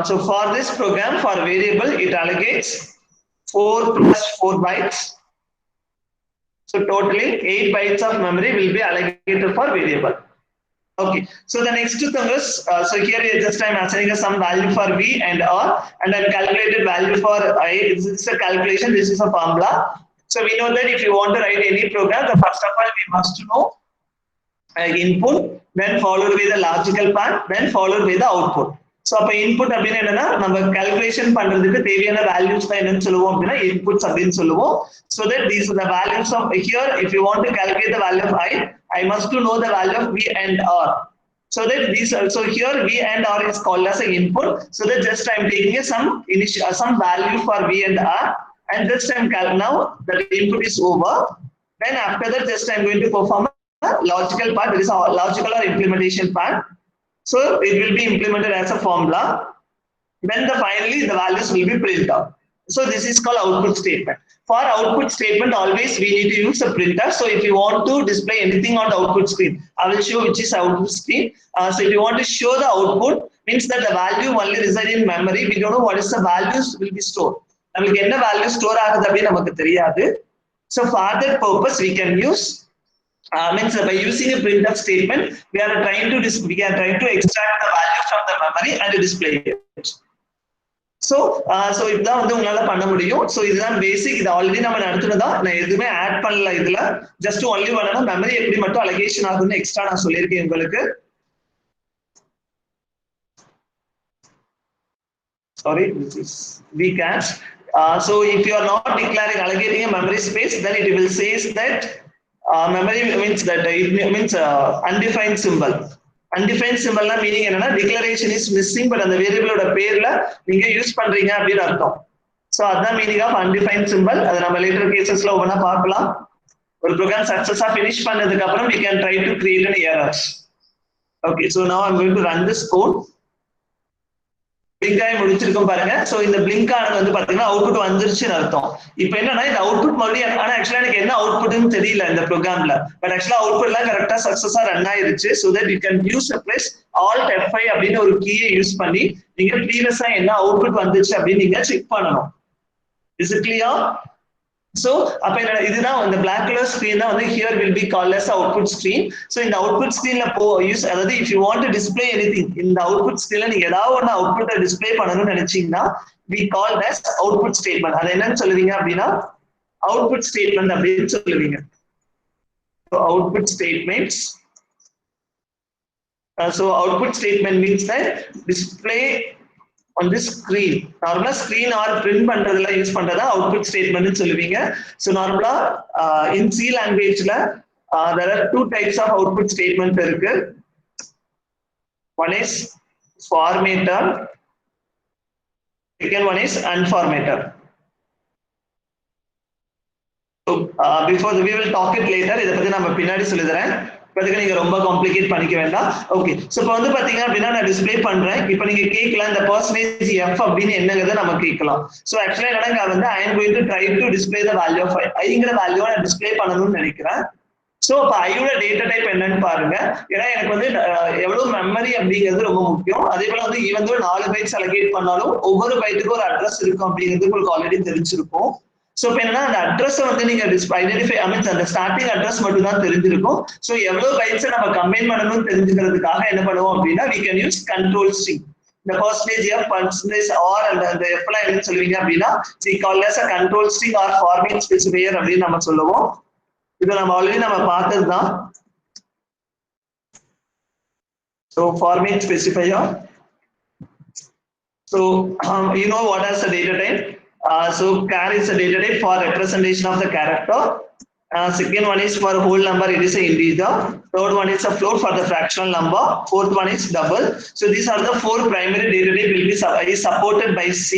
So for this program, for variable, it allocates 4 plus 4 bytes. So totally 8 bytes of memory will be allocated for variable. Okay, so the next thing is, so here just I'm assigning some value for V and R, and then calculated value for I. This is a calculation, this is a formula. So we know that if you want to write any program, the first of all we must know input, then followed by the logical part, then followed by the output. So அப்ப input அப்படினா என்னன்னா நம்ம calculation பண்றதுக்கு தேவையான values தான் என்னன்னு சொல்லுவோம் அப்படினா inputs அப்படினு சொல்லுவோம். So that these are the values of here. If you want to calculate the value of I must to know the value of V and R. So that these also here V and R is called as an input. So that just I'm taking some value for V and R, and just I'm now the input is over. Then after that just I'm going to perform logical part, there is a logical or implementation part. So it will be implemented as a formula. Then finally the values will be printed out. So this is called output statement. For output statement, always we need to use a printer. So if you want to display anything on the output screen, I will show which is output screen. So if you want to show the output, means that the value only reside in memory. We don't know what is the values will be stored. நமக்கு என்ன value store ஆகுது அப்படி நமக்கு தெரியாது. So for that purpose we can use means by using a printf statement, we are trying to extract the value from the memory and display it. So இதுதான் வந்து உங்களால பண்ண முடியும். So இதுதான் basic. இது ஆல்ரெடி நம்ம நடத்துனதா, நான் எதுவுமே ஆட் பண்ணல இதுல. ஜஸ்ட் ஒன்லி பண்ணனா மெமரி எப்படி மட்டும் அலோகேஷன் ஆகுதுன்னு எக்ஸ்ட்ரா நான் சொல்லியிருக்கேன் உங்களுக்கு. Sorry, this is vcache. So if you are not declaring allocating a memory space, then it will says that memory means that it means undefined symbol. Undefined symbol na meaning enna declaration is missing, but அந்த variable ஓட பேர்ல நீங்க use பண்றீங்க அப்படினு அர்த்தம். So அதான் meaning of undefined symbol. அத நம்ம later casesல ஒவ்வொண்ணா பார்க்கலாம். ஒரு program successfully finish பண்ணதுக்கு அப்புறம் we can try to create an errors. Okay, so now I'm going to run this code. blink ஆகி முடிச்சிருக்கும் பாருங்க. சோ இந்த blink ஆனது வந்து பாத்தீங்கன்னா அவுட்புட் வந்துருச்சுன்னு அர்த்தம். இப்போ என்னன்னா இந்த அவுட்புட் மறுபடியும் ஆனா ஆக்சுவலா எனக்கு என்ன அவுட்புட்னு தெரியல இந்த ப்ரோக்ராம்ல, பட் ஆக்சுவலா அவுட்புட்லாம் கரெக்டா சக்சஸா ரன் ஆயிருச்சு. So that you can use plus alt F5 அப்படின்னு ஒரு கீயை யூஸ் பண்ணி நீங்க ப்ரீவியஸா என்ன அவுட்புட் வந்துச்சு அப்படின்னு நீங்க செக் பண்ணணும். Is it clear? So அப்ப இதுதான் இந்த black color screen தான் வந்து here will be called as output screen. So இந்த output screenல யூஸ் அதாவது if you want to display anything இந்த output screenல நீங்க ஏதாவது ஒண்ணு அவுட்புட்டை டிஸ்ப்ளே பண்ணணும்னு நினைச்சீங்கன்னா we call as output statement. அது என்னன்னு சொல்லுவீங்க அப்படின்னா output statement அப்படின்னு சொல்லுவீங்க. So output statements. So output statement means that display on this screen. Normally screen or print பண்றதுல யூஸ் பண்றதா output statement னு சொல்லுவீங்க. So normally in C languageல there are two types of output statement இருக்கு. One is formatter, second one is unformatter. So before we will talk it later, இத பத்தி நம்ம பின்னாடி சொல்லிதறேன். அதுக்கு நீங்க ரொம்ப காம்ப்ளிகேட் பண்ணிக்க வேண்டாம். ஓகே, சோ இப்போ வந்து பாத்தீங்க அப்படின்னா நான் டிஸ்ப்ளே பண்றேன். இப்போ நீங்க கேட்கலாம் இந்த %f அப்படின்னு என்னங்கறத நம்ம கேட்கலாம். சோ ஆக்சுவலா என்னன்னா வந்து I am going to try to display the value of iங்கிற வேல்யூவை நான் டிஸ்ப்ளே பண்ணணும்னு நினைக்கிறேன். சோ அப்ப ஐயோட டேட்டா டைப் என்னன்னு பாருங்க. ஏன்னா எனக்கு வந்து எவ்வளவு மெமரி அப்படிங்கிறது ரொம்ப முக்கியம். அதே போல வந்து ஈவன் தோ 4 பைட்ஸ் அலோகேட் பண்ணாலும் ஒவ்வொரு பைட்டுக்கும் ஒரு அட்ரஸ் இருக்கும் அப்படிங்கிறது உங்களுக்கு ஆல்ரெடி தெரிஞ்சிருக்கும். சோ இப்போ என்னன்னா அந்த அட்ரஸ் வந்து நீங்க ஐடென்டிஃபை அந்த ஸ்டார்டிங் அட்ரஸ் மட்டும் தான் தெரிஞ்சிருக்கும். சோ எவ்வளவு பைட்ஸ் நம்ம கம்பைன் பண்ணணும்னு தெரிஞ்சுக்கிறதுக்காக என்ன பண்ணுவோம் அப்படின்னா we can use control string. இந்த %f %r அந்த f ல என்ன சொல்லுவீங்க அப்படின்னா we call as a control string or format specifier அப்படின்னு நம்ம சொல்லுவோம். இது நம்ம ஆல்ரெடி நம்ம பார்த்ததுதான். So format specifier. So you know what is the data type? So char is a data type for representation of the character. Second one is for whole number, it is an integer. Third one is a float for the fractional number. Fourth one is double. So these are the four primary data type will be supported by C.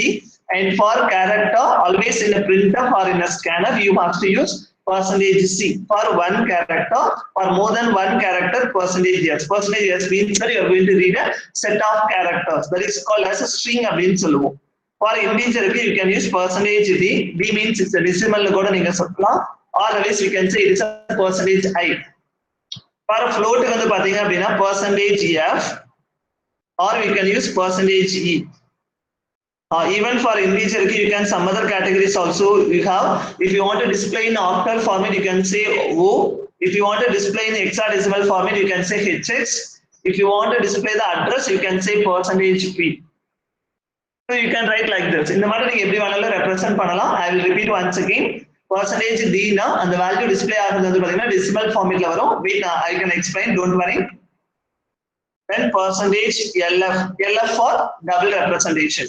And for character, always in a printf or in a scanner, you have to use %C for one character or more than one character %s. %s means that you are going to read a set of characters. That is called as a string அப்படின்னு சொல்லுவோம். For integer you can use %d. D means it's a decimal கூட நீங்க சொல்லலாம். Or otherwise we can say it is a %i. For a float வந்து பாத்தீங்க அப்படின்னா %f or we can use %e. Even for integer, you can some other categories also you have. If you want to display in octal format, you can say O. If you want to display in hexadecimal format, you can say HX. If you want to display the address, you can say %P. So you can write like this. In the matter, every one represent panala. I will repeat once again. Percentage D na and the value display decimal format la varum. Wait, I can explain. Don't worry. Then percentage LF for double representation.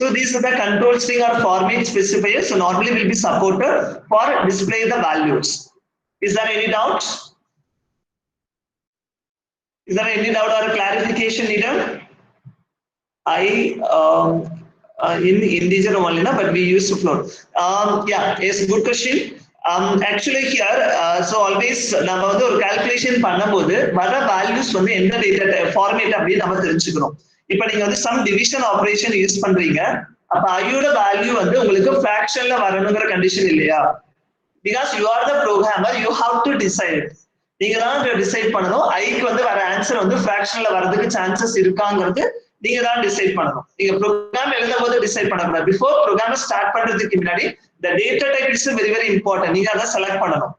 So these are the control string or format specifiers. So normally will be supported for display the values. Is there any doubt? Is there any doubt or clarification needed? In integer only, but we use float. Yeah, yes, good question. Actually here, so always நம்ம வந்து ஒரு calculation பண்ணும்போது வர values வந்து எந்த data format அப்படி நம்ம தெரிஞ்சுக்கணும். இப்போ நீங்க வந்து some division operation யூஸ் பண்றீங்க, அப்ப ஐயோட வேல்யூ வந்து உங்களுக்கு fractionல வரணுங்கிற கண்டிஷன் இல்லையா? Because you are the programmer, you have to decide. நீங்க தான் டிசைட் பண்ணணும் ஐக்கு வந்து வர ஆன்சர் வந்து ஃபிராக்ஷனல்ல வரதுக்கு சான்சஸ் இருக்காங்கிறது நீங்க தான் டிசைட் பண்ணணும். நீங்க ப்ரோக்ராம் எழுதும்போது டிசைட் பண்ணக்கூடாது. பிஃபோர் ப்ரோக்ராம் ஸ்டார்ட் பண்றதுக்கு முன்னாடி the data type is very very important. நீங்க அதை செலக்ட் பண்ணணும்.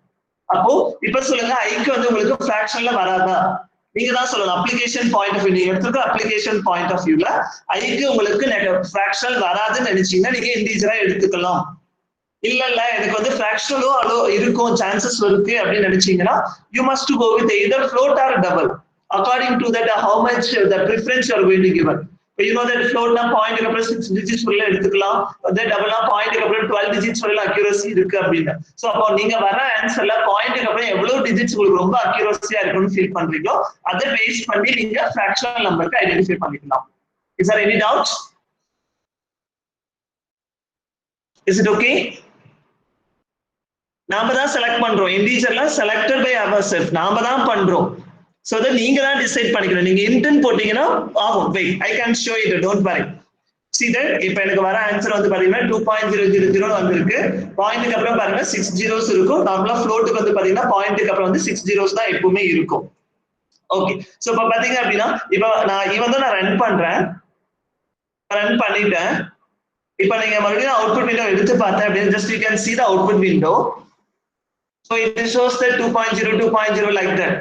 அப்போ இப்ப சொல்லுங்க ஐக்கு வந்து உங்களுக்கு ஃபிராக்ஷனல்ல வராதா? நீங்க தான் சொல்லணும். அப்ளிகேஷன் பாயிண்ட் ஆஃப் வியூ நீங்க எடுத்துக்க அப்ளிகேஷன் பாயிண்ட் ஆஃப் வியூல ஐக்கு உங்களுக்கு ஃபிராக்ஷனல் வராதுன்னு நினைச்சீங்கன்னா நீங்க இன்டிஜரா எடுத்துக்கலாம். இல்ல இல்ல எனக்கு வந்து ஃபிராக்ஷனலோ அலோ இருக்கும் சான்சஸ் இருக்கு அப்படின்னு நினைச்சீங்கன்னா you must to go with either float or double according to that how much the preference you are going to give. You know that float na point க்கு அப்புறம் 6 digits வரையில எடுத்துக்கலாம், அதே double na point க்கு அப்புறம் 12 digits வரையில accuracy இருக்கு அப்படினா. சோ அப்போ நீங்க வர ஆன்சர்ல point க்கு அப்புறம் எவ்வளவு digits உங்களுக்கு ரொம்ப accuracy-ஆ இருக்குன்னு ஃபீல் பண்றீங்களோ அதை பேஸ் பண்ணி நீங்க fractional number-க்கு ஐடென்டிஃபை பண்ணிக்கலாம். Is there any doubts? Is it okay? நாம தான் செலக்ட் பண்றோம். இன்டிஜர்ல செலக்டட் பை ourselves. நாம தான் பண்றோம். சோ that நீங்க தான் டிசைட் பண்ணிக்கணும். நீங்க இன்டென்ட் போட்டீங்கன்னா ஆகும். Wait, I can show you. Don't worry. See that இப்போ எனக்கு வர ஆன்சர் வந்து பாத்தீங்கன்னா 2.000 வந்திருக்கு. பாயிண்ட்க்கு அப்புறம் பாருங்க 6 zeros இருக்கும். நார்மலா ஃப்ளோட்டுக்கு வந்து பாத்தீங்கன்னா பாயிண்ட்க்கு அப்புறம் வந்து 6 zeros தான் எப்பவுமே இருக்கும். ஓகே. சோ இப்போ பாத்தீங்க அப்படின்னா இப்போ நான் ரன் பண்றேன். ரன் பண்ணிட்டேன். இப்போ நீங்க மறுபடியும் அவுட்புட் விண்டோ எடுத்து பார்த்தா அப்படியே just you can see the output window. So it shows that 2.0 2.0 like that.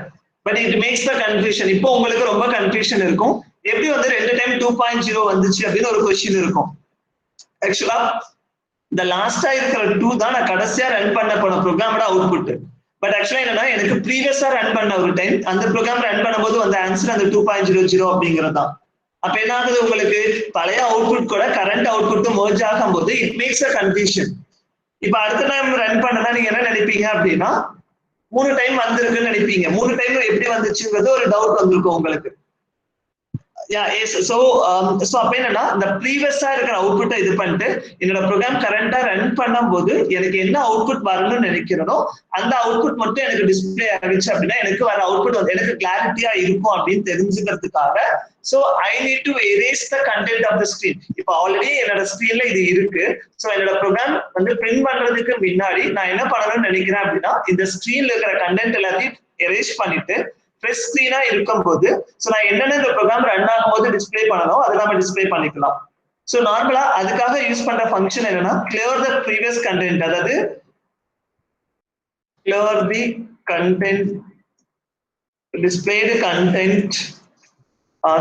But it makes the confusion. இப்போ உங்களுக்கு ரொம்ப கன்ஃபியூஷன் இருக்கும். எப்படி வந்து ரெண்டு டைம் 2.0 வந்துச்சு அப்படின்னு ஒரு क्वेश्चन இருக்கும். ஆக்சுவலா the லாஸ்டா இருக்கிற 2 தான் நான் கடைசியா ரன் பண்ண போன ப்ரோகிராமோட அவுட்புட். பட் ஆக்சுவலா என்னன்னா எனக்கு ப்ரீவியஸா ரன் பண்ண ஒரு டைம் அந்த ப்ரோகிராம் ரன் பண்ணும்போது வந்த ஆன்சர் அந்த 2.00 அப்படிங்கிறது தான். அப்ப என்ன ஆகுது உங்களுக்கு பழைய அவுட்புட் கூட கரண்ட் அவுட்புட் merge ஆகும்போது it makes a confusion. இப்ப அடுத்த டைம் ரன் பண்ணனா நீங்க என்ன நினைப்பீங்க அப்படின்னா 3 டைம் வந்திருக்குன்னு நினைப்பீங்க. 3 டைம் எப்படி வந்துச்சுங்கிறது ஒரு டவுட் வந்திருக்கும் உங்களுக்கு. அப்ப என்னன்னா இந்த ப்ரீவியஸா இருக்கிற அவுட்புட்டை இது பண்ணிட்டு என்னோட ப்ரோக்ராம் கரண்டா ரன் பண்ணும்போது எனக்கு என்ன அவுட்புட் வரணும்னு நினைக்கிறனோ அந்த அவுட்புட் மட்டும் எனக்கு டிஸ்பிளே ஆகிடுச்சு அப்படின்னா எனக்கு வர அவுட்புட் வந்து எனக்கு கிளாரிட்டியா இருக்கும் அப்படின்னு தெரிஞ்சுக்கிறதுக்காக so I need to erase the content of the screen. இப்போ ஆல்ரெடி என்னோட ஸ்கிரீன்ல இது இருக்கு. சோ என்னோட ப்ரோக்ராம் வந்து பிரிண்ட் பண்றதுக்கு முன்னாடி நான் என்ன பண்ணணும்னு நினைக்கிறேன் அப்படின்னா இந்த ஸ்கிரீன்ல இருக்கிற கண்டென்ட் எல்லாத்தையும் எரேஸ் பண்ணிட்டு ஃப்ரெஷ் ஸ்கிரீனா இருக்கும்போது சோ நான் என்னென்ன இந்த ப்ரோக்ராம் ரன் ஆகும்போது டிஸ்பிளே பண்ணணும் அதை நம்ம டிஸ்பிளே பண்ணிக்கலாம். சோ நார்மலா அதுக்காக யூஸ் பண்ற ஃபங்க்ஷன் என்னன்னா clear the previous content, அதாவது clear the content displayed content.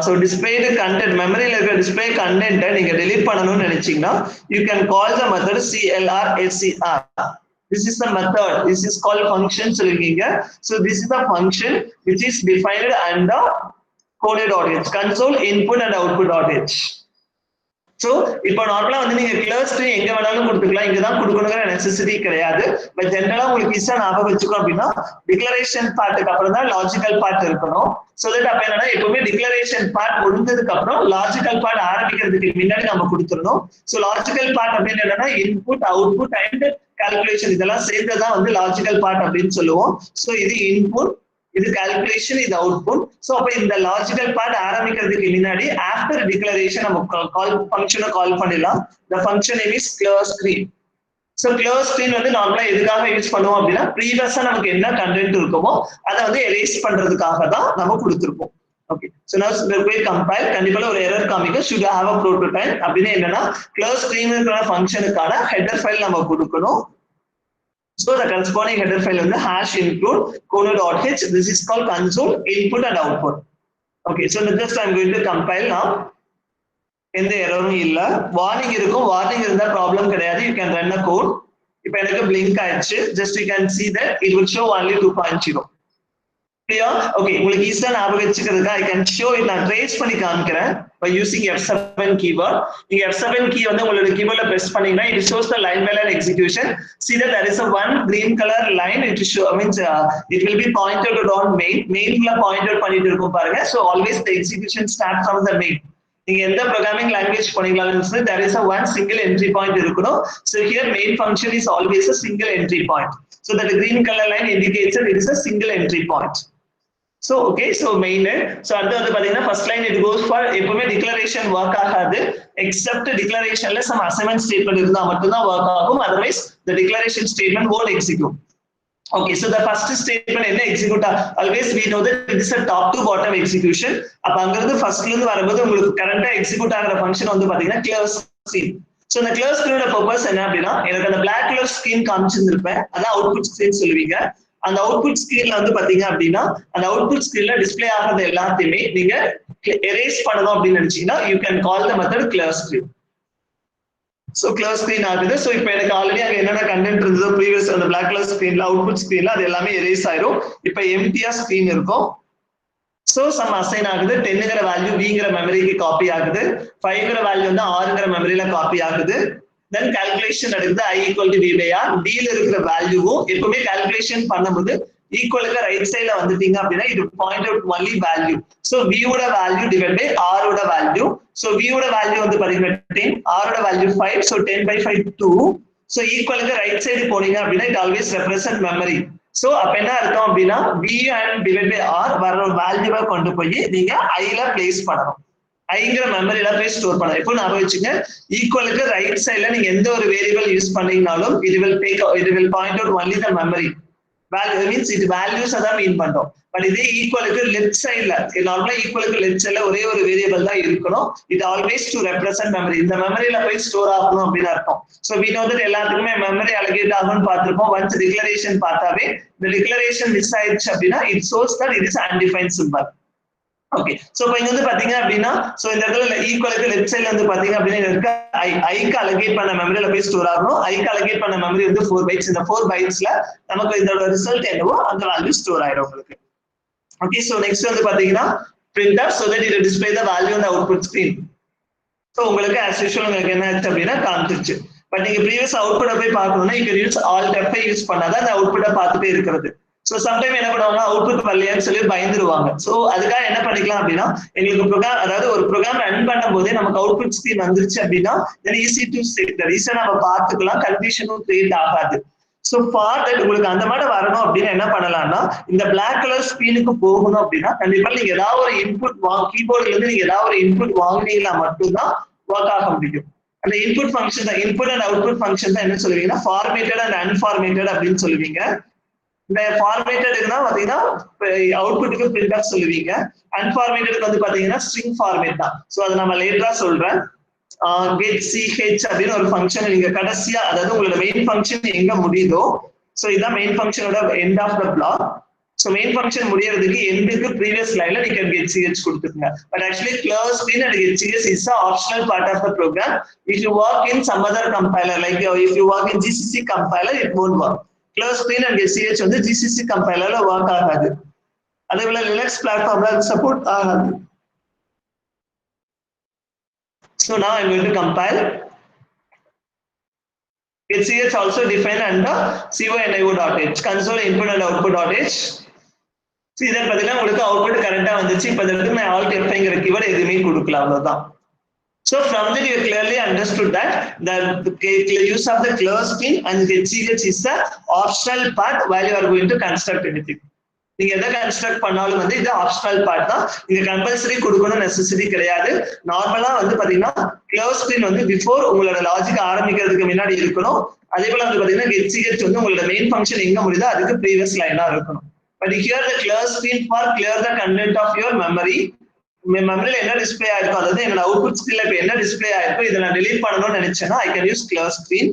So displayed content memory la irukra display content நீங்க delete பண்ணனும்னு நினைச்சீங்கன்னா you can call the method clr. This is the method. This is called function சொல்லுவீங்க. So this is the function which is defined under code.h, console input and output.h. So இப்போ நார்மலா வந்து நீங்க clear screen எங்க வேணாலும் கொடுத்துக்கலாம், இங்க தான் கொடுக்கணுங்கிற நெசசிட்டி கிடையாது. பட் ஜெனரலா உங்களுக்கு ஈஸியா ஞாபகம் வச்சுக்கோ அப்படின்னா டிக்ளரேஷன் பார்ட்டுக்கு அப்புறம் தான் லாஜிக்கல் பார்ட் இருக்கணும். சோ தட் அப்ப என்னன்னா எப்பவுமே டிக்ளரேஷன் பார்ட் முடிஞ்சதுக்கு அப்புறம் லாஜிக்கல் பார்ட் ஆரம்பிக்கிறதுக்கு முன்னாடி நம்ம கொடுத்துடணும். சோ லாஜிக்கல் பார்ட் அப்படின்னு என்னன்னா இன்புட் அவுட்புட் அண்ட் கால்குலேஷன் இதெல்லாம் சேர்ந்ததான் வந்து லாஜிக்கல் பார்ட் அப்படின்னு சொல்லுவோம். சோ இது இன்புட், இது கால்குலேஷன், இது அவுட்புட். சோ அப்ப இந்த லாஜிக்கல் பார்ட் ஆரம்பிக்கிறதுக்கு முன்னாடி ஆஃப்டர் டிக்ளரேஷன் நம்ம கால் ஃபங்க்ஷனை கால் பண்ணிடலாம். the function name is clear screen. So clear screen வந்து நார்மலா எதுக்காக யூஸ் பண்ணுவோம் அப்படின்னா ப்ரீவியஸா நமக்கு என்ன கண்டென்ட் இருக்குமோ அதை வந்து எரேஸ் பண்றதுக்காக தான் நம்ம கொடுத்துருப்போம். Okay, so now we compile கண்டிப்பா ஒரு error காமிக்கும் should have a prototype அப்படினா என்னன்னா class screenக்கான ஃபங்க்ஷனுக்கான header file நம்ம கொடுக்கணும். So the corresponding header file வந்து hash include kono.h. This is called console input and output. Okay, so just I'm going to compile now. எந்த எரரும் இல்ல, warning இருக்கும், warning இருந்தா problem கிடையாது, you can run a code. இப்போ எனக்கு blink ஆயிடுச்சு, just you can see that it will show only 2.0. clear? Okay, உங்களுக்கு ஈஸியா ஞாபகம் வச்சுக்கிறதுக்கு I can show it, நான் ட்ரேஸ் பண்ணி காமிக்கிறேன் by using F7 keyword. நீங்க F7 key வந்து உங்களோட கீபோர்ட்ல பிரஸ் பண்ணீங்கன்னா it shows the line by line execution. See that there is a one green color line, it show means it will be pointed on main ல pointed பண்ணிட்டு இருக்கும் பாருங்க. So always the execution start from the main. நீங்க எந்த programming language பண்ணீங்களாலும் there is a one single entry point இருக்கணும். So here main function is always a single entry point. So that the green color line indicates that it is a single entry point. So okay, so main, so அடுத்து வந்து பாத்தீங்கன்னா first line it goes for எப்பவுமே declaration work ஆகாது except declarationல some assignment statement இருந்தா மட்டும் தான் work ஆகும், otherwise the declaration statement won't execute. Okay, so the first statement என்ன execute always we know that it is a top to bottom execution. அப்ப அங்க இருந்து firstல இருந்து வரும்போது உங்களுக்கு கரண்டா எக்ஸிக்யூட் ஆகுற ஃபங்க்ஷன் வந்து பாத்தீங்கன்னா clear screen. So the clear screen ஓட purpose என்ன அப்படினா எனக்கு அந்த black color screen காமிச்சிருப்பேன், அதான் output screen சொல்லுவீங்க. அந்த அவுட்புட் ஸ்கிரீன்ல வந்து பாத்தீங்க அப்படின்னா அந்த அவுட்புட் ஸ்கிரீன்ல டிஸ்ப்ளே ஆகிறது எல்லாத்தையுமே நீங்க எரேஸ் பண்ணணும் அப்படின்னு நினைச்சீங்கன்னா you can call the method clear screen. So clear screen ஆகுது. So இப்போ எனக்கு ஆல்ரெடி அங்க என்னென்ன கண்டென்ட் இருந்ததோ ப்ரீவியஸ் அந்த black color screenல அவுட்புட் ஸ்கிரீன்ல அது எல்லாமே எரேஸ் ஆயிரும். இப்போ எம்டியா ஸ்கிரீன் இருக்கும். So some assign ஆகுது, 10ங்கற வேல்யூ bங்கற மெமரிக்கு காப்பி ஆகுது, 5ங்கற வேல்யூ வந்து rங்கற மெமரியில காப்பி ஆகுது. Then calculation நடக்குது I equal to v by r. d ல இருக்கிற வேல்யூவும் எப்பவுமே calculation பண்ணும்போது ஈக்குவலுக்கு ரைட் சைடுல வந்துட்டீங்க அப்படின்னா இது point out only value. So v ஓட வேல்யூ டிவைட் பை r ஓட வேல்யூ. So v ஓட வேல்யூ வந்து பாத்தீங்கன்னா 10, r ஓட வேல்யூ 5. So 10 by 5 2. So ஈக்குவலுக்கு ரைட் சைடு போனீங்க அப்படின்னா it always represent memory. So அப்ப என்ன அர்த்தம் அப்படின்னா v and divide by r வர வேல்யூவை கொண்டு போய் நீங்க i ல பிளேஸ் பண்ணணும். ஐங்கிற மெமரியில போய் ஸ்டோர் பண்ணலாம். இப்போ ஞாபகம் வச்சுங்க, ஈக்குவலுக்கு ரைட் சைடுல நீங்க எந்த ஒரு வேரியபிள் யூஸ் பண்ணீங்கனாலும் it will point out only the memory value, means it values அதான் மீன் பண்றோம். பட் இதே ஈக்குவலுக்கு லெஃப்ட் சைடுல நார்மலா ஈக்குவலுக்கு லெஃப்ட் சைடுல ஒரே ஒரு வேரியபிள் தான் இருக்கணும். it always to represent memory. இந்த மெமரியில போய் ஸ்டோர் ஆகணும் அப்படின்னு அர்த்தம். So we know that எல்லாத்துக்குமே மெமரி அலோகேட் ஆகும்னு பார்த்திருப்போம். once டிக்ளரேஷன் பார்த்தாவே இந்த டிக்ளரேஷன் மிஸ் ஆயிடுச்சு அப்படின்னா it shows that it is undefined symbol. Okay, so இப்போ இங்க வந்து பாத்தீங்க அப்படின்னா சோ இந்த இடத்துல ஈக்குவலுக்கு லெஃப்ட் சைடுல வந்து பாத்தீங்க அப்படின்னா ஐக்கு அலோகேட் பண்ண மெமரியில போய் ஸ்டோர் ஆகணும். ஐக்கு அலோகேட் பண்ண மெமரி வந்து 4 பைட்ஸ். இந்த 4 பைட்ஸ்ல நமக்கு இதோட ரிசல்ட் என்னவோ அந்த வேல்யூ ஸ்டோர் ஆயிடும் உங்களுக்கு. Okay, so next வந்து பாத்தீங்கன்னா printer, so that it will display the value on the output screen. So உங்களுக்கு as usual உங்களுக்கு என்ன ஆச்சு அப்படின்னா காமிச்சிருச்சு. பட் நீங்க ப்ரீவியஸ் அவுட்புட்டை போய் பார்க்கணும்னா you can use alt F5 use பண்ணாதான் அந்த அவுட்புட்டை பார்த்துட்டே இருக்கிறது. So sometime என்ன பண்ணுவாங்க, அவுட்புட் வரலையான்னு சொல்லி பயந்துருவாங்க. சோ அதுக்காக என்ன பண்ணிக்கலாம் அப்படின்னா எங்களுக்கு ப்ரோக்ராம், அதாவது ஒரு ப்ரோக்ராம் ரன் பண்ணும்போதே நமக்கு அவுட்புட் ஸ்கிரீன் வந்துருச்சு அப்படின்னா then easy to set the reason நம்ம பார்த்துக்கலாம், கன்ஃபியூஷனும் கிரியேட் ஆகாது. சோ ஃபார் தட் உங்களுக்கு அந்த மாதிரி வரணும் அப்படின்னா என்ன பண்ணலாம்னா இந்த பிளாக் கலர் ஸ்கிரீனுக்கு போகணும் அப்படின்னா கண்டிப்பா நீங்க ஏதாவது ஒரு இன்புட் கீபோர்ட்ல இருந்து நீங்க ஏதாவது ஒரு இன்புட் வாங்கினீங்கன்னா மட்டும்தான் ஒர்க் ஆக முடியும். அந்த இன்புட் ஃபங்க்ஷன் தான், இன்புட் அண்ட் அவுட்புட் ஃபங்க்ஷன் தான் என்ன சொல்லுவீங்கன்னா ஃபார்மேட்டட் அண்ட் அன்ஃபார்மேட்டட் அப்படின்னு சொல்லுவீங்க. இந்த ஃபார்மேட்டடுக்குனா பாத்தீங்கன்னா அவுட்புட்டுக்கு printf சொல்லுவீங்க, அன்ஃபார்மேட்டடுக்கு வந்து பாத்தீங்கன்னா ஸ்ட்ரிங் ஃபார்மேட் தான். சோ அதை நம்ம லேட்டரா சொல்றேன். get ch அப்படின்னு ஒரு ஃபங்க்ஷன் நீங்க கடைசியா, அதாவது உங்களோட மெயின் ஃபங்க்ஷன் எங்க முடியுதோ, சோ இதான் மெயின் ஃபங்க்ஷனோட end of the block. So main function முடியறதுக்கு எண்டுக்கு ப்ரீவியஸ் லைன்ல நீங்க get ch கொடுத்துருங்க. But actually clear screen and get ch is a optional part of the program. If you work in some other compiler, like if you work in GCC compiler, it won't work. Clear screen and get ch வந்து GCC compilerல work ஆகாது. அதே போல Linux platformல support ஆகாது. So now I'm going to compile. Get ch also defined under conio.h, console input and output.h. So இத பாத்தீங்கன்னா உங்களுக்கு output கரெக்ட்டா வந்துச்சு. இப்போ இதுக்கு நான் alt f5ங்கற கீவேர்ட் எதுமே கொடுக்கல, அவ்வளவுதான். So from that you clearly understood that the use of the clear screen and get ch is a optional part while you are going to construct anything. நீங்க எதை கன்ஸ்ட்ரக்ட் பண்ணாலும் வந்து இது ஆப்ஷனல் பார்ட் தான். நீங்க கம்பல்சரி கொடுக்கணும் necessary கிடையாது. நார்மலா வந்து பாத்தீங்கன்னா clear screen வந்து பிஃபோர் உங்களோட லாஜிக் ஆரம்பிக்கிறதுக்கு முன்னாடி இருக்கணும். அதே போல வந்து பாத்தீங்கன்னா get ch வந்து உங்களோட மெயின் ஃபங்க்ஷன் எங்க முடியுதோ அதுக்கு ப்ரீவியஸ் லைனா இருக்கணும். But here the clear screen for clear the content of your memory. மெமரியில என்ன டிஸ்ப்ளே ஆயிருக்கும், அதாவது என்னோட அவுட்புட் ஸ்கிரீன்ல இப்ப என்ன டிஸ்ப்ளே ஆயிருக்கும், இதை நான் delete பண்ணணும்னு நினைச்சேன்னா I can use clear screen.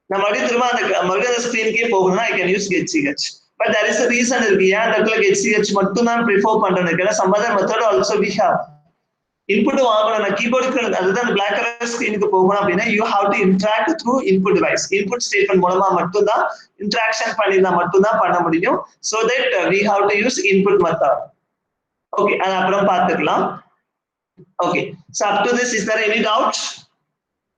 நான் மறுபடியும் திரும்ப மறுபடியும் அந்த ஸ்கிரீனுக்கே போகணும்னா I can use getch. But there is a reason இருக்கு, ஏன் அந்த இடத்துல getch மட்டும் தான் ப்ரிஃபர் பண்றேன்னு. ஏன்னா some other method also we have. Input வாங்கணும், நான் கீபோர்டுக்கு அதுதான் அந்த பிளாக் கலர் ஸ்கிரீனுக்கு போகணும் அப்படின்னா you have to interact through input device. Input statement மூலமா மட்டும்தான் இன்டராக்ஷன் பண்ணினா மட்டும்தான் பண்ண முடியும். So that we have to use input method. Okay, அது அப்புறம் பார்த்துக்கலாம். Okay, so up to this is there any doubt?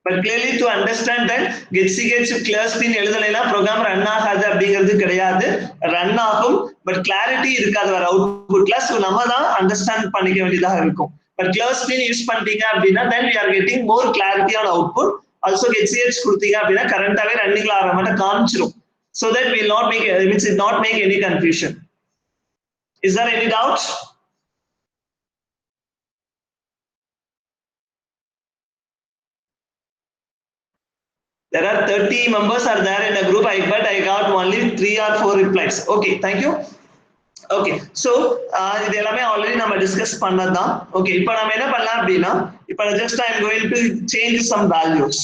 But clearly to understand that getch clear screen எழுதலைனா ப்ரோக்ராம் ரன் ஆகாது அப்படிங்கிறது கிடையாது, ரன் ஆகும். பட் கிளாரிட்டி இருக்காது வர அவுட்புட்ல. சோ நம்ம தான் அண்டர்ஸ்டாண்ட் பண்ணிக்க வேண்டியதாக இருக்கும். But clear screen யூஸ் பண்ணிட்டீங்க அப்படின்னா then we are getting more clarity on output. Also getch கொடுத்தீங்க அப்படின்னா கரண்டாவே ரன்னிங்ல ஆற மட்டும் காமிச்சிரும். So that will not make means it not make any confusion. Is there any doubt? There are 30 members are there in a group, but I got only 3 or 4 replies. Okay, thank you. Okay, so இது எல்லாமே already நம்ம discuss பண்ணதுதான். Okay, இப்போ நம்ம என்ன பண்ணலாம் அப்படின்னா, இப்போ just I am going to change some values.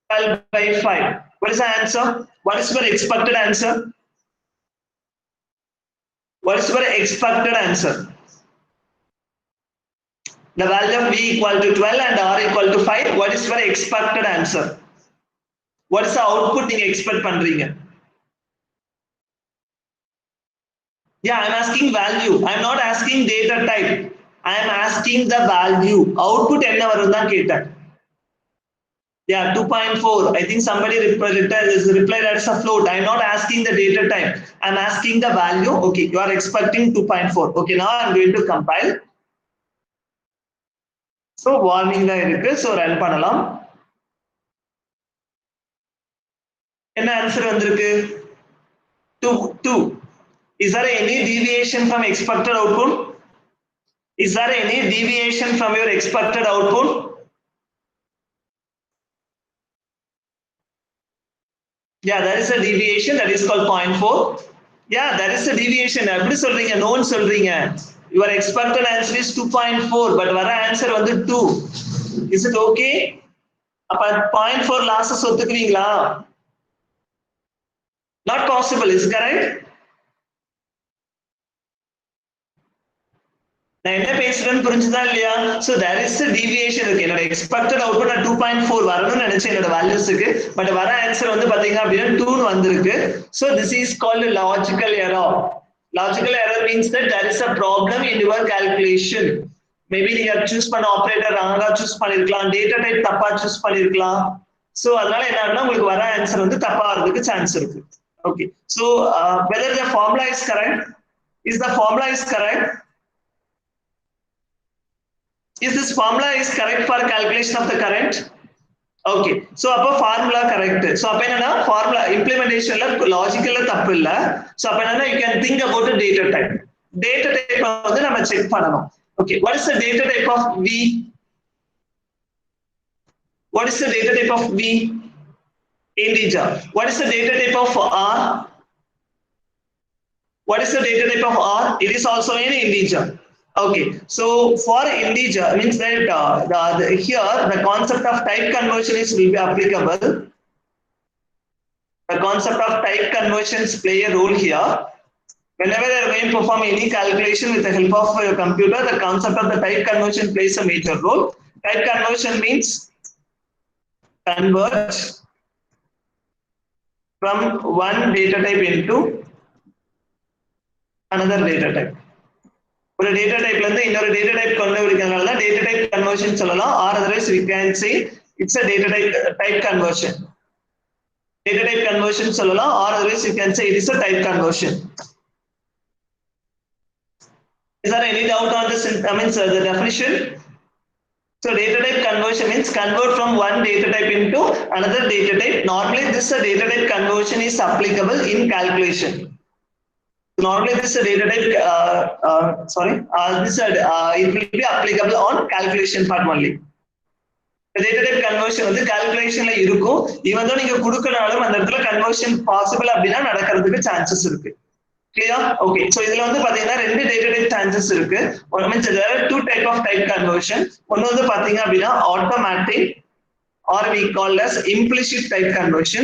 12 by 5. What is the answer? What is your expected answer? What is your expected answer? The value of v equal to 12 and r equal to 5. What is your expected answer? What is the output நீங்க expect பண்றீங்க? Yeah, I am asking value. I am not asking data type. I am asking the value. Output என்ன வரும் தான் கேட்டேன். Yeah, 2.4. I think somebody replied as a float. I am not asking the data type. I am asking the value. Okay, you are expecting 2.4. Okay, now I am going to compile. So warning தான் இருக்கு. So run பண்ணலாம். என்ன answer வந்திருக்கு? 2. Is there any deviation from expected output? Is there any deviation from your expected output? Yeah, there is a deviation, that is called 0.4. Yeah, there is a deviation. எப்படி சொல்றீங்க? நோன்னு சொல்றீங்க. Your expected answer is 2.4, but வர answer வந்து 2. Is it okay? அப்ப 0.4 losses ஒத்துக்குவீங்களா? Not possible, is correct? நான் என்ன பேசுறேன்னு புரிஞ்சுதா இல்லையா? So there is a deviation இருக்கு. என்னோட expected output 2.4 வரணும்னு நினைச்சேன் என்னோட வேல்யூஸ்க்கு, பட் வர ஆன்சர் வந்து பாத்தீங்க அப்படின்னா 2 ன்னு வந்திருக்கு. So this is called logical error. Logical error means that there is a problem in your calculation. Maybe நீங்க சூஸ் பண்ண ஆபரேட்டர் ராங்கா சூஸ் பண்ணிருக்கலாம், டேட்டா டைப் தப்பா சூஸ் பண்ணிருக்கலாம். So அதனால என்ன ஆகும்னா உங்களுக்கு வர ஆன்சர் வந்து தப்பா வரதுக்கு சான்ஸ் இருக்கு. Okay, so whether the formula is correct? Is the formula is correct? Is this formula is correct for calculation of the current? Okay, so அப்ப formula correct. So அப்ப என்னன்னா formula implementationல logically தப்பு இல்ல. So அப்ப என்னன்னா you can think about the data type. Data type வந்து நம்ம check பண்ணணும். Okay, what is the data type of V? What is the data type of V? Integer. What is the data type of R? What is the data type of R? It is also an integer. Okay, so for integer means that here the concept of type conversion will be applicable. The concept of type conversions play a role here. Whenever you are going to perform any calculation with the help of your computer, the concept of the type conversion plays a major role. Type conversion means convert from one data type into another data type. ஒரு data டைப்ல இருந்து இன்னொரு data type கொண்டு வரதுனால தான் data type conversion சொல்லலாம், or otherwise we can say it's a data type conversion. Data type conversion சொல்லலாம், or otherwise you can say it is a type conversion. Is there any doubt on this? I mean, the definition? So data type conversion means convert from one data type into another data type. Normally this data type conversion is applicable in calculation. Normally this data type it will be applicable on calculation part only. The data type conversion வந்து calculationல இருக்கும். even though நீங்க கொடுக்கனாலும் அந்த இடத்துல conversion possible அப்படினா நடக்கிறதுக்கு chances இருக்கு. Clear? Okay. So இதுல வந்து பாத்தீங்கன்னா ரெண்டு டேட்டா டைப் சான்சஸ் இருக்கு. One means there are two type of type conversion. ஒன்னு வந்து பாத்தீங்க அப்படின்னா automatic or we call as implicit type conversion.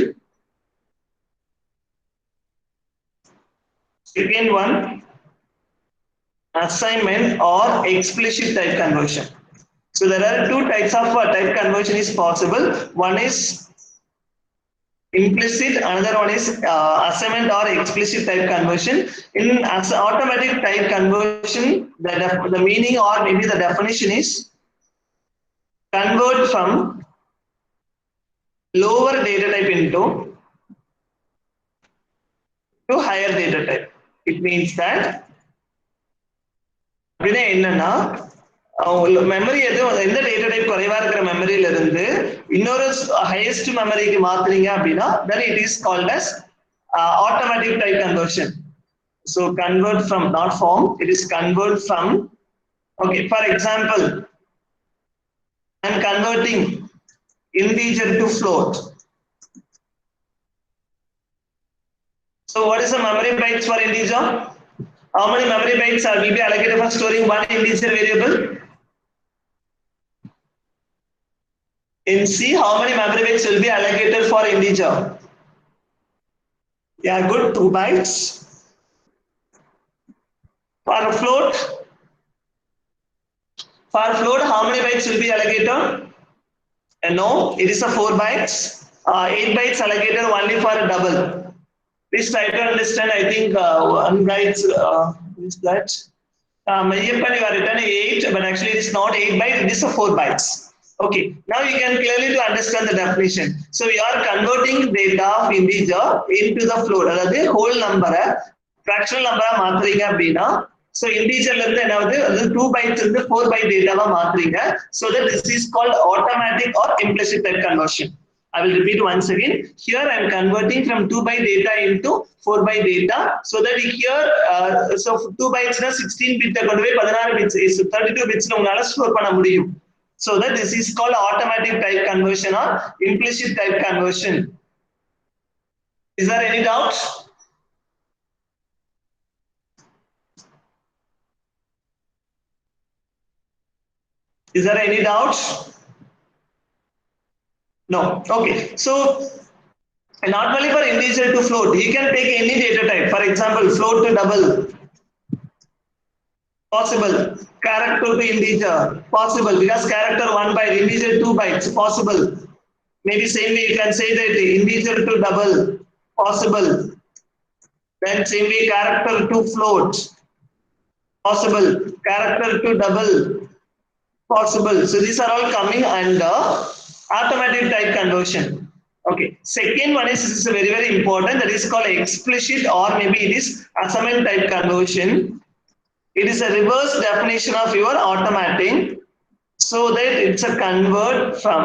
Second one, assignment or explicit type conversion. So there are two types of type conversion is possible. One is implicit, another one is assignment or explicit type conversion. In automatic type conversion, the meaning or maybe the definition is convert from lower data type into to higher data type. It means that அப்படின்னா என்னன்னா memory எந்த data type குறைவா இருக்கிற மெமரியில இருந்து இன்னொரு highest மெமரிக்கு மாத்துறீங்க அப்படின்னா then it is called as automatic type conversion. So convert from, not form, it is convert from. Okay, for example, I am converting integer to float. So what is the memory bytes for integer? How many memory bytes will be allocated for storing one integer variable? In C, how many memory bytes will be allocated for integer? Yeah, good, 2 bytes. For float, how many bytes will be allocated? No, it is a 4 bytes. 8 bytes allocated only for a double. Please try to understand. I think one bytes is that. Mayappan, you are written 8, but actually it is not 8 bytes, it is a 4 bytes. Okay, now you can clearly to understand the definition. So you are converting data of integer into the float. That is whole number, fractional number மாத்துறீங்க அப்படின்னா so integerல இருந்து என்ன ஆகுது அது 2 bytes இருந்து 4 byte data மாத்துறீங்க. So that this is called automatic or implicit type conversion. I will repeat once again. Here I am converting from 2 byte data into 4 byte data. So that here, so 2 bytes na 16 bit கொண்டு போய் 16 bits is 32 bits உங்களால store பண்ண முடியும். So that this is called automatic type conversion or implicit type conversion. Is there any doubt? Is there any doubt? No. Okay. So not only for integer to float, he can take any data type. For example, float to double, possible. Character to integer, possible, because character 1 byte, integer 2 bytes, possible. Maybe same way you can say that integer to double, possible. Then same way character to float, possible. Character to double, possible. So these are all coming under automatic type conversion. Okay, second one is, this is very, very important, that is called explicit or maybe it is assignment type conversion. It is a reverse definition of your automatic, so that it's a convert from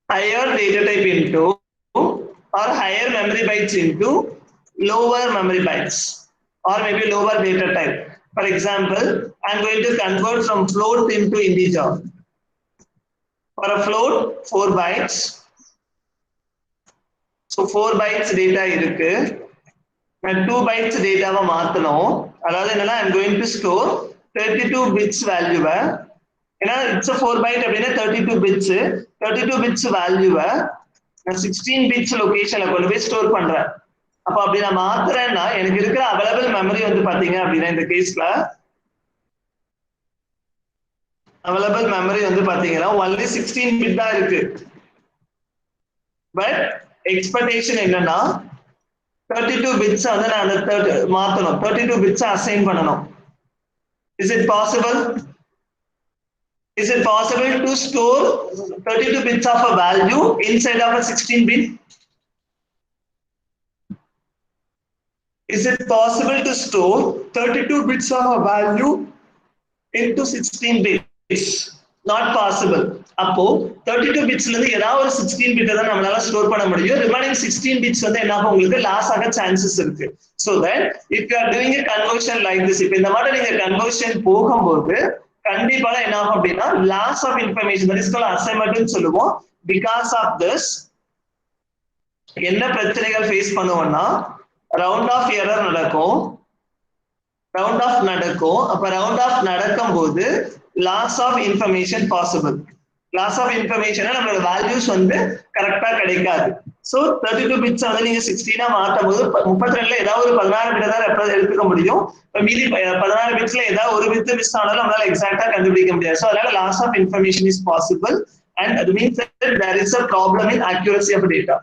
higher data type into or higher memory bytes into lower memory bytes or maybe lower data type. For example, I'm going to convert from float into integer. For a float, 4 bytes. So 4 bytes data இருக்கு. நான் 2 bytes டேட்டாவை மாத்தணும். அதாவது என்னன்னா I'm going to store 32 bits வேல்யூவை, ஏன்னா it's a 4 byte அப்படின்னா 32 bits வேல்யூவை நான் 16 bits லொகேஷன்ல கொண்டு போய் ஸ்டோர் பண்றேன். அப்ப அப்படி நான் மாத்துறேன்னா எனக்கு இருக்கிற அவைலபிள் மெமரி வந்து பாத்தீங்க அப்படின்னா இந்த கேஸ்ல available memory வந்து பாத்தீங்கன்னா only 16 bit தான் இருக்கு. But expectation என்னன்னா 32 bits வந்து நான் அந்த மாத்தணும், 32 bits assign பண்ணணும். Is it possible? Is it possible to store 32 bits of a value inside of a 16 bit? Is it possible to store 32 bits of a value into 16 bits? Not possible. அப்போ 32 bitsல இருந்து ஏதாவது ஒரு 16 bit தான் நம்மளால store பண்ண முடியும். Remaining 16 bits வந்து என்ன உங்களுக்கு லாஸ் ஆக சான்சஸ் இருக்கு. So that if you are doing a conversion like this, இப்போ இந்த மாதிரி நீங்க கன்வர்ஷன் போகும்போது கண்டிப்பா என்ன ஆகும் அப்படின்னா loss of information, that is called assignment சொல்லுவோம். Because of this என்ன பிரச்சனைகள் ஃபேஸ் பண்ணுவோம்னா round of error நடக்கும் round of நடக்கும் அப்ப round of நடக்கும்போது loss of information possible loss of information நம்மளோட values வந்து கரெக்ட்டா கிடைக்காது so 32 bits வந்து நீங்க 16 மாத்தும்போது 32ல ஏதாவது ஒரு 16 பிட் தான் எடுத்துக்க முடியும் மீதி 16 பிட்ஸ்ல ஏதாவது ஒரு பிட் மிஸ் ஆனாலும் நம்மளால எக்ஸாக்ட்டா கண்டுபிடிக்க முடியாது so அதனால loss of information is possible and that means that there is a problem in accuracy of data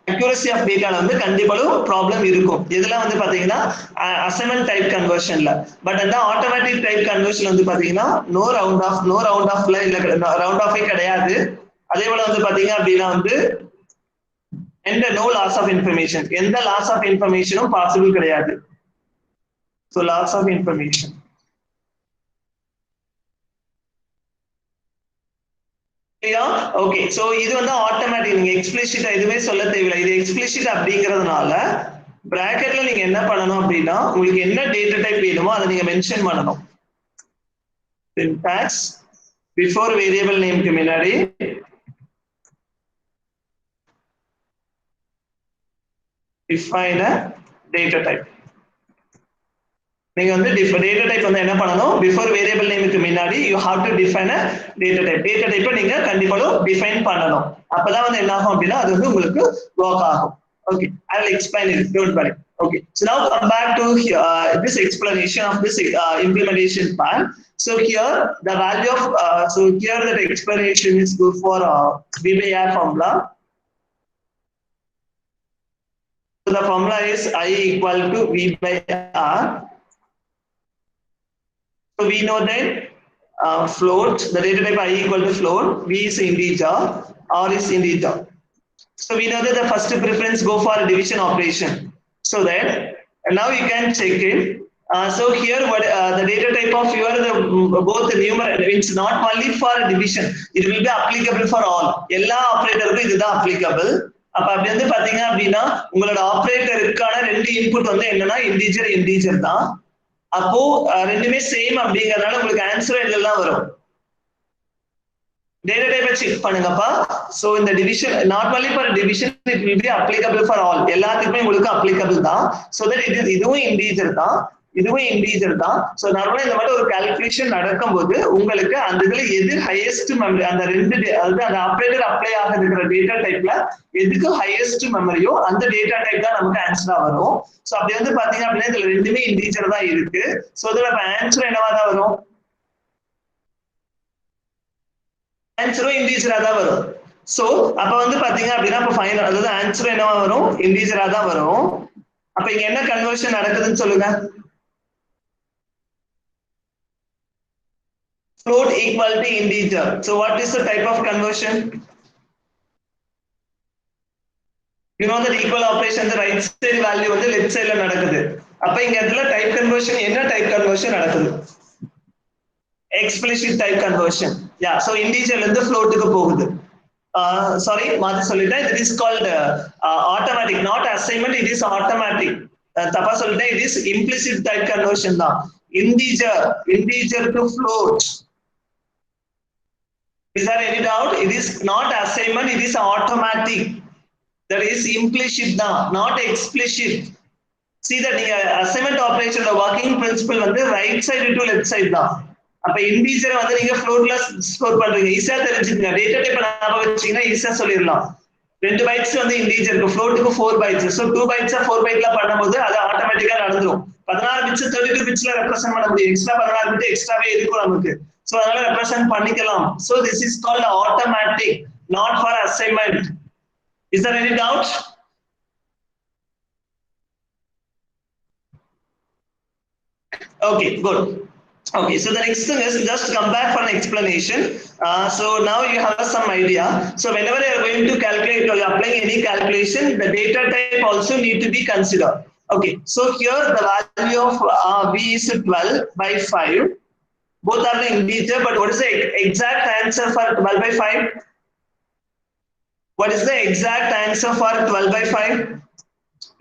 accuracy of data வந்து கண்டிப்பாலும் ப்ராப்ளம் இருக்கும் இதெல்லாம் வந்து பாத்தீங்கன்னா அசைன்மென்ட் டைப் கன்வர்ஷன்ல பட் அந்த ஆட்டோமேட்டிக் டைப் கன்வர்ஷன் வந்து பாத்தீங்கன்னா நோ ரவுண்ட் ஆஃப்ல இல்ல ரவுண்ட் ஆஃபே கிடையாது அதே போல வந்து பாத்தீங்க அப்படின்னா வந்து எந்த நோ லாஸ் ஆஃப் இன்ஃபர்மேஷன் எந்த லாஸ் ஆஃப் இன்ஃபர்மேஷனும் பாசிபிள் கிடையாது so loss of information okay so இது வந்து ஆட்டோமேட்டிக் நீங்க எக்ஸ்பிளிசிட்டா எதுவுமே சொல்ல தேவையில்லை இது எக்ஸ்பிளிசிட் அப்படிங்கிறதுனால பிராக்கெட்ல நீங்க என்ன பண்ணணும் அப்படின்னா உங்களுக்கு என்ன டேட்டா டைப் வேணுமோ அதை நீங்க மென்ஷன் பண்ணணும் syntax before variable name க்கு முன்னாடி define a data type நீங்க வந்து data type வந்து என்ன பண்ணணும் before variable name க்கு முன்னாடி you have to define a data type நீங்க கண்டிப்பா define பண்ணணும் அப்பதான் வந்து என்ன ஆகும் அப்படினா அது வந்து உங்களுக்கு work ஆகும் okay I will explain it don't worry okay so now come back to this explanation of this implementation part so here the value of so here that explanation is good for v by r formula so the formula is I equal to v by r. So we know that float, the data type I equal to float, V is integer, R is integer. So we know that the first preference go for a division operation. So that and now you can check it. So here what the data type of your both the numerator it's not only for division, it will be applicable for all. எல்லா ஆபரேட்டருக்கும் இதுதான் applicable. அப்ப அப்படி வந்து பாத்தீங்க அப்படின்னா உங்களோட ஆபரேட்டருக்கான ரெண்டு input வந்து என்னன்னா இன்டிஜர் தான் அப்போ ரெண்டுமே சேம் அப்படிங்கறதுனால உங்களுக்கு ஆன்சர் இதெல்லாம் வரும் டேட்டா டைப்பை செக் பண்ணுங்கப்பா சோ இந்த division not only for division it will be applicable for all எல்லாத்துக்குமே உங்களுக்கு applicable தான் so that இதுவும் இன்டிஜர் தான் சோ நார்மலா இந்த மாதிரி ஒரு கால்குலேஷன் நடக்கும்போது உங்களுக்கு அந்த இதுல எது ஹையஸ்ட் மெமரி அந்த ரெண்டு அதாவது அந்த ஆபரேட்டர் அப்ளை ஆகிற டேட்டா டைப்ல எதுக்கு ஹையஸ்ட் மெமரியோ அந்த டேட்டா டைப் தான் நமக்கு ஆன்சரா வரும் சோ அப்படி வந்து பாத்தீங்க அப்படின்னா இதுல ரெண்டுமே இன்டிஜர் தான் இருக்கு சோ இதுல ஆன்சர் என்னவா தான் வரும் ஆன்சரும் இன்டிஜரா தான் வரும் சோ அப்ப வந்து பாத்தீங்க அப்படின்னா அப்ப ஃபைனல் அதாவது ஆன்சர் என்னவா வரும் இன்டிஜரா தான் வரும் அப்ப இங்க என்ன கன்வர்ஷன் நடக்குதுன்னு சொல்லுங்க float equal to integer so what is the type of conversion you know that equal operation the right side value வந்து left sideல நடக்குது அப்ப இங்க இடத்துல type conversion என்ன type conversion நடக்குது explicit type conversion yeah so integer ல இருந்து float க்கு போகுது sorry மாத்தி சொல்லிட்டேன் it is called automatic not assignment it is automatic தப்பா சொல்லிட்டேன் it is implicit type conversion தான் integer to float is there any doubt it is not assignment it is automatic that is implicit தான் not explicit see that நீங்க assignment operation the working principle வந்து right side to left side தான் அப்ப integer வந்து நீங்க floatல store பண்றீங்க ஈஸியா தெரிஞ்சுக்கங்க டேட்டா டைப் ஞாபகம் வச்சீங்கன்னா ஈஸியா சொல்லிரலாம் 2 bytes வந்து integer க்கு float க்கு 4 bytes so 2 bytes 4 byteல பண்ணும்போது அது ஆட்டோமேட்டிக்கா நடந்துரும் 16 bits 32 bitsல ரெப்ரசன்ட் பண்ண முடியும் எக்ஸ்ட்ரா 16 bit எக்ஸ்ட்ராவே இருக்கும் நமக்கு so அதனால ரெப்ரசன்ட் பண்ணிக்கலாம் so this is called automatic not for assignment is there any doubt okay good okay so the next thing is just come back for an explanation so now you have some idea so whenever you are going to calculate or you are applying any calculation the data type also need to be considered okay so here the value of v is 12 by 5 both are the integer but what is the exact answer for 12 by 5 what is the exact answer for 12 by 5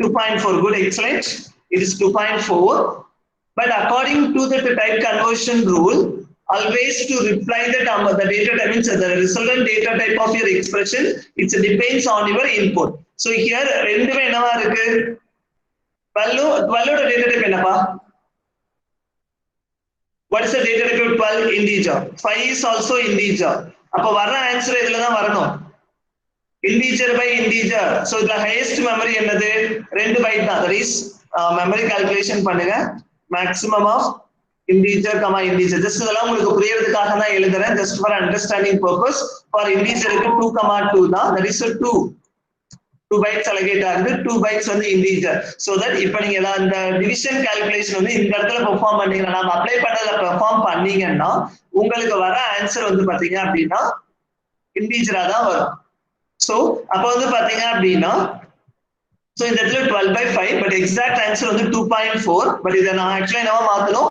2.4 good excellent it is 2.4 but according to the type conversion rule always to reply that the data type means the resultant data type of your expression, it depends on your input. So here ரெண்டுமே என்னவா இருக்கு? 12 ஓட data type என்னப்பா? What is the data type of 12? Integer. 5 is also integer. அப்ப வர answer இதுல தான் வரணும். Integer by integer. So the highest memory என்னது? 2 byte தான். That is memory calculation பண்ணுங்க. Maximum of integer comma integer. Just இதெல்லாம் உங்களுக்கு புரியறதுக்காக தான் எழுதுறேன். Just for understanding purpose. For integer க்கு 2,2 தான். That is 2 bytes allocate ஆகுது. 2 bytes வந்து integer. So that இப்ப நீங்க இந்த division calculation வந்து இந்த இடத்துல பெர்ஃபார்ம் பண்ணீங்கன்னா, நாம அப்ளை பண்ணத பெர்ஃபார்ம் பண்ணீங்கன்னா உங்களுக்கு வர ஆன்சர் வந்து பாத்தீங்க அப்படின்னா இன்டிஜரா தான் வரும். So அப்ப வந்து பாத்தீங்க அப்படின்னா so இந்த இடத்துல 12/5 பட் எக்ஸாக்ட் ஆன்சர் வந்து 2.4. பட் இதை நான் ஆக்சுவலா என்னவா மாத்தணும்?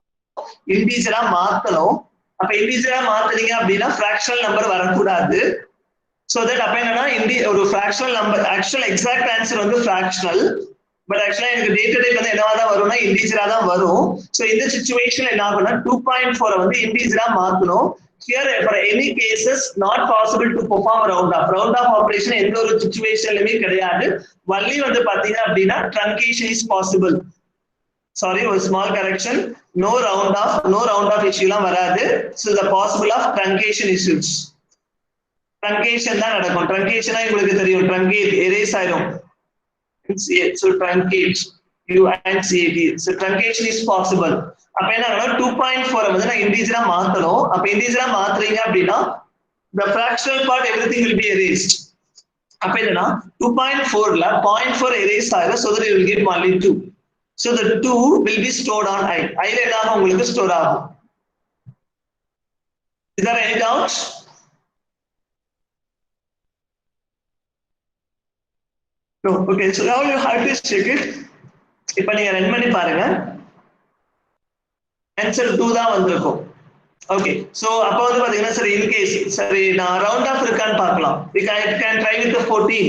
இன்டிஜரா மாத்தணும். அப்ப இன்டிஜரா மாத்துனீங்க அப்படின்னா ஃபிராக்ஷனல் நம்பர் வரக்கூடாது. So that அப்ப என்னன்னா ஒரு fractional number actual exact answer வந்து ஃபிராக்ஷனல் பட் ஆக்சுவலா எனக்கு டேட்டா டைப் வந்து என்னவா தான் வரும்னா இன்டிஜரா தான் வரும். So இந்த சிச்சுவேஷன்ல என்ன ஆகும்னா 2.4 வந்து இன்டிஜரா மாத்தணும். Here for any cases not possible to perform round off operation எந்த ஒரு சிச்சுவேஷன்லயுமே கிடையாது. only வந்து பாத்தீங்க அப்படின்னா truncation is possible. Sorry, ஒரு small correction. no round off issue எல்லாம் வராது. So the possible of truncation issues. truncation தான் நடக்கும். truncation உங்களுக்கு தெரியும், truncate erase ஆயிடும். So truncate UNCAT. So truncation is possible. அப்ப என்ன 2.4 வந்து நான் இன்டிஜரா மாத்தணும். அப்ப இன்டிஜரா மாத்துறீங்க அப்படின்னா the fractional part everything will be erased. அப்ப என்னன்னா 2.4ல 0.4 erase ஆயிடும். So that you will get only 2. So the 2 will be stored on I. I ல ஏதாவது உங்களுக்கு ஸ்டோர் ஆகும். Is there any doubts? No. Okay, so now you have to check it. இப்ப நீங்க run பண்ணி பாருங்க. ஆன்சர் 2 தான் வந்திருக்கும். ஓகே, சோ அப்ப வந்து பாத்தீங்கன்னா சரி இன் கேஸ் சரி நான் ரவுண்ட் ஆஃப் இருக்கான்னு பார்க்கலாம். we can try with the 14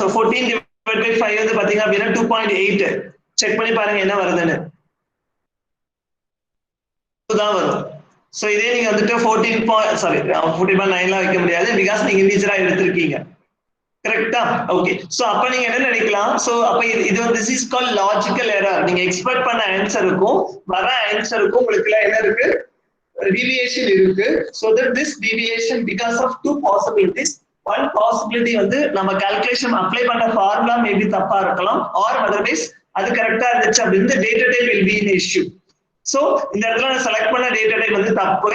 so 14 divided by 5 வந்து பாத்தீங்க அப்படின்னா 2.8 செக் பண்ணி பாருங்க என்ன வருதுன்னு. 2 தான் வரும். சோ இதே நீங்க வந்துட்டு 14.9 வைக்க முடியாது பிகாஸ் நீங்க இன்டிஜரா எடுத்திருக்கீங்க. கரெக்ட்டா? ஓகே, சோ அப்ப நீங்க என்ன நினைக்கலாம்? சோ அப்ப இது வந்து this is called logical error. நீங்க எக்ஸ்பெக்ட் பண்ண ஆன்சருக்கும் வர ஆன்சருக்கும் உங்களுக்கு என்ன இருக்கு? deviation இருக்கு. So that this deviation because of two possibilities. One possibility வந்து நம்ம calculation apply பண்ற formula maybe தப்பா இருக்கலாம் or otherwise அது கரெக்ட்டா இருந்துச்சு அப்படினா data type will be an issue. So இந்த இடத்துல நான் செலக்ட் பண்ண data type வந்து தப்பு.